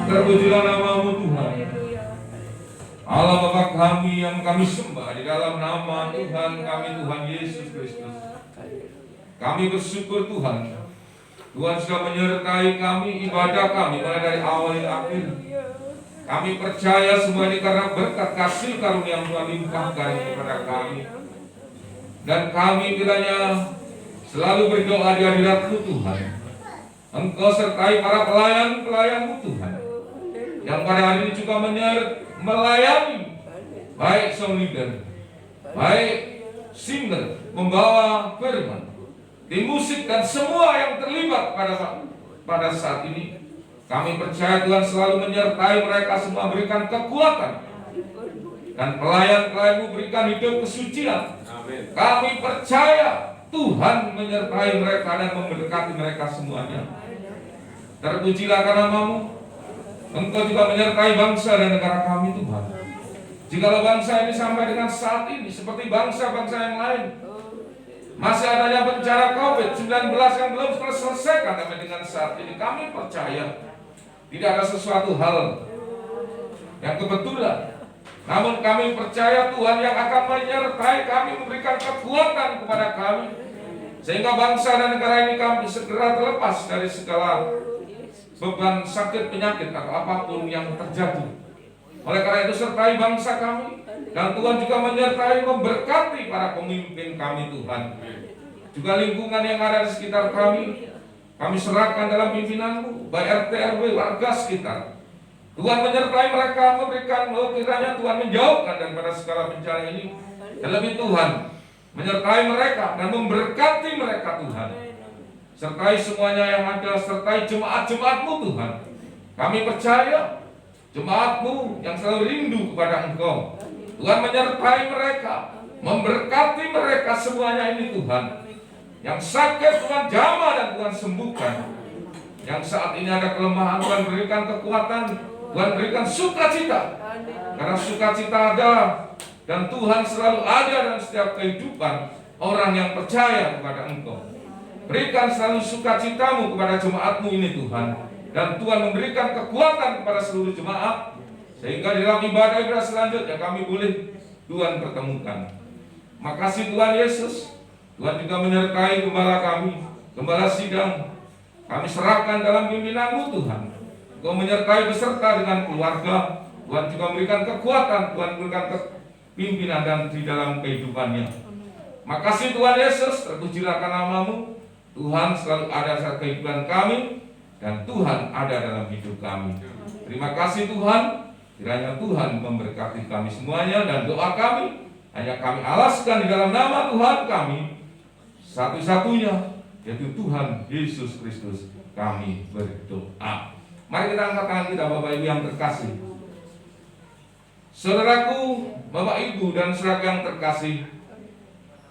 Terpujilah nama-Mu Tuhan. Allah Bapa kami yang kami sembah di dalam nama Tuhan kami, Tuhan Yesus Kristus. Kami bersyukur Tuhan. Tuhan sudah menyertai kami, ibadah kami mulai dari awal hingga akhir. Kami percaya semua ini karena berkat kasih karunia yang Tuhan limpahkan kepada kami. Dan kami kiranya selalu berdoa di hadirat-Mu Tuhan. Engkau sertai para pelayan-pelayan-Mu Tuhan, yang pada hari ini juga melayani, baik song leader, baik singer, membawa firman, di musik dan semua yang terlibat pada saat ini. Kami percaya Tuhan selalu menyertai mereka semua, berikan kekuatan, dan pelayan-pelayan-Mu berikan hidup kesucian. Kami percaya Tuhan menyertai mereka dan memberkati mereka semuanya. Terpujilah nama-Mu. Engkau juga menyertai bangsa dan negara kami Tuhan. Jikalau bangsa ini sampai dengan saat ini seperti bangsa-bangsa yang lain, masih adanya bencana COVID-19 yang belum terselesaikan sampai dengan saat ini, kami percaya tidak ada sesuatu hal yang kebetulan. Namun kami percaya Tuhan yang akan menyertai kami, memberikan kekuatan kepada kami, sehingga bangsa dan negara ini kami segera terlepas dari segala beban sakit, penyakit atau apapun yang terjadi. Oleh karena itu sertai bangsa kami, dan Tuhan juga menyertai memberkati para pemimpin kami Tuhan. Juga lingkungan yang ada di sekitar kami serahkan dalam pimpinan-Mu, baik RT RW, warga sekitar. Tuhan menyertai mereka, memberikan kiranya Tuhan menjauhkan daripada segala bencana ini. Dan lebih Tuhan menyertai mereka dan memberkati mereka Tuhan. Sertai semuanya yang ada, sertai jemaat-jemaat-Mu Tuhan. Kami percaya jemaat-Mu yang selalu rindu kepada Engkau, Tuhan menyertai mereka, memberkati mereka semuanya ini Tuhan. Yang sakit Tuhan jamah dan Tuhan sembuhkan. Yang saat ini ada kelemahan, Tuhan berikan kekuatan, Tuhan berikan sukacita. Karena sukacita ada, dan Tuhan selalu ada dalam setiap kehidupan orang yang percaya kepada Engkau. Berikan selalu sukacita-Mu kepada jemaat-Mu ini Tuhan. Dan Tuhan memberikan kekuatan kepada seluruh jemaat, sehingga di dalam ibadah selanjutnya kami boleh Tuhan pertemukan. Makasih Tuhan Yesus. Tuhan juga menyertai gembala kami, gembala sidang. Kami serahkan dalam pimpinan-Mu Tuhan. Engkau menyertai beserta dengan keluarga. Tuhan juga memberikan kekuatan, Tuhan memberikan pimpinan dan di dalam kehidupannya. Makasih Tuhan Yesus, terpujilah nama-Mu. Tuhan selalu ada saat kehidupan kami, dan Tuhan ada dalam hidup kami. Terima kasih Tuhan. Kiranya Tuhan memberkati kami semuanya, dan doa kami hanya kami alaskan di dalam nama Tuhan kami satu-satunya, yaitu Tuhan Yesus Kristus. Kami berdoa. Mari kita angkat tangan kita, Bapak Ibu yang terkasih. Saudaraku, Bapak Ibu dan saudara yang terkasih,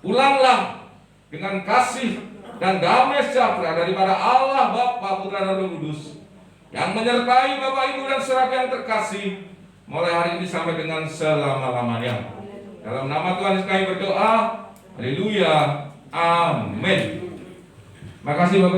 pulanglah dengan kasih dan damai sejahtera daripada Allah Bapa, Putra dan Roh Kudus, yang menyertai Bapak Ibu dan saudara yang terkasih mulai hari ini sampai dengan selama-lamanya. Dalam nama Tuhan Yesus kami berdoa. Haleluya. Amin. Makasih Bapak.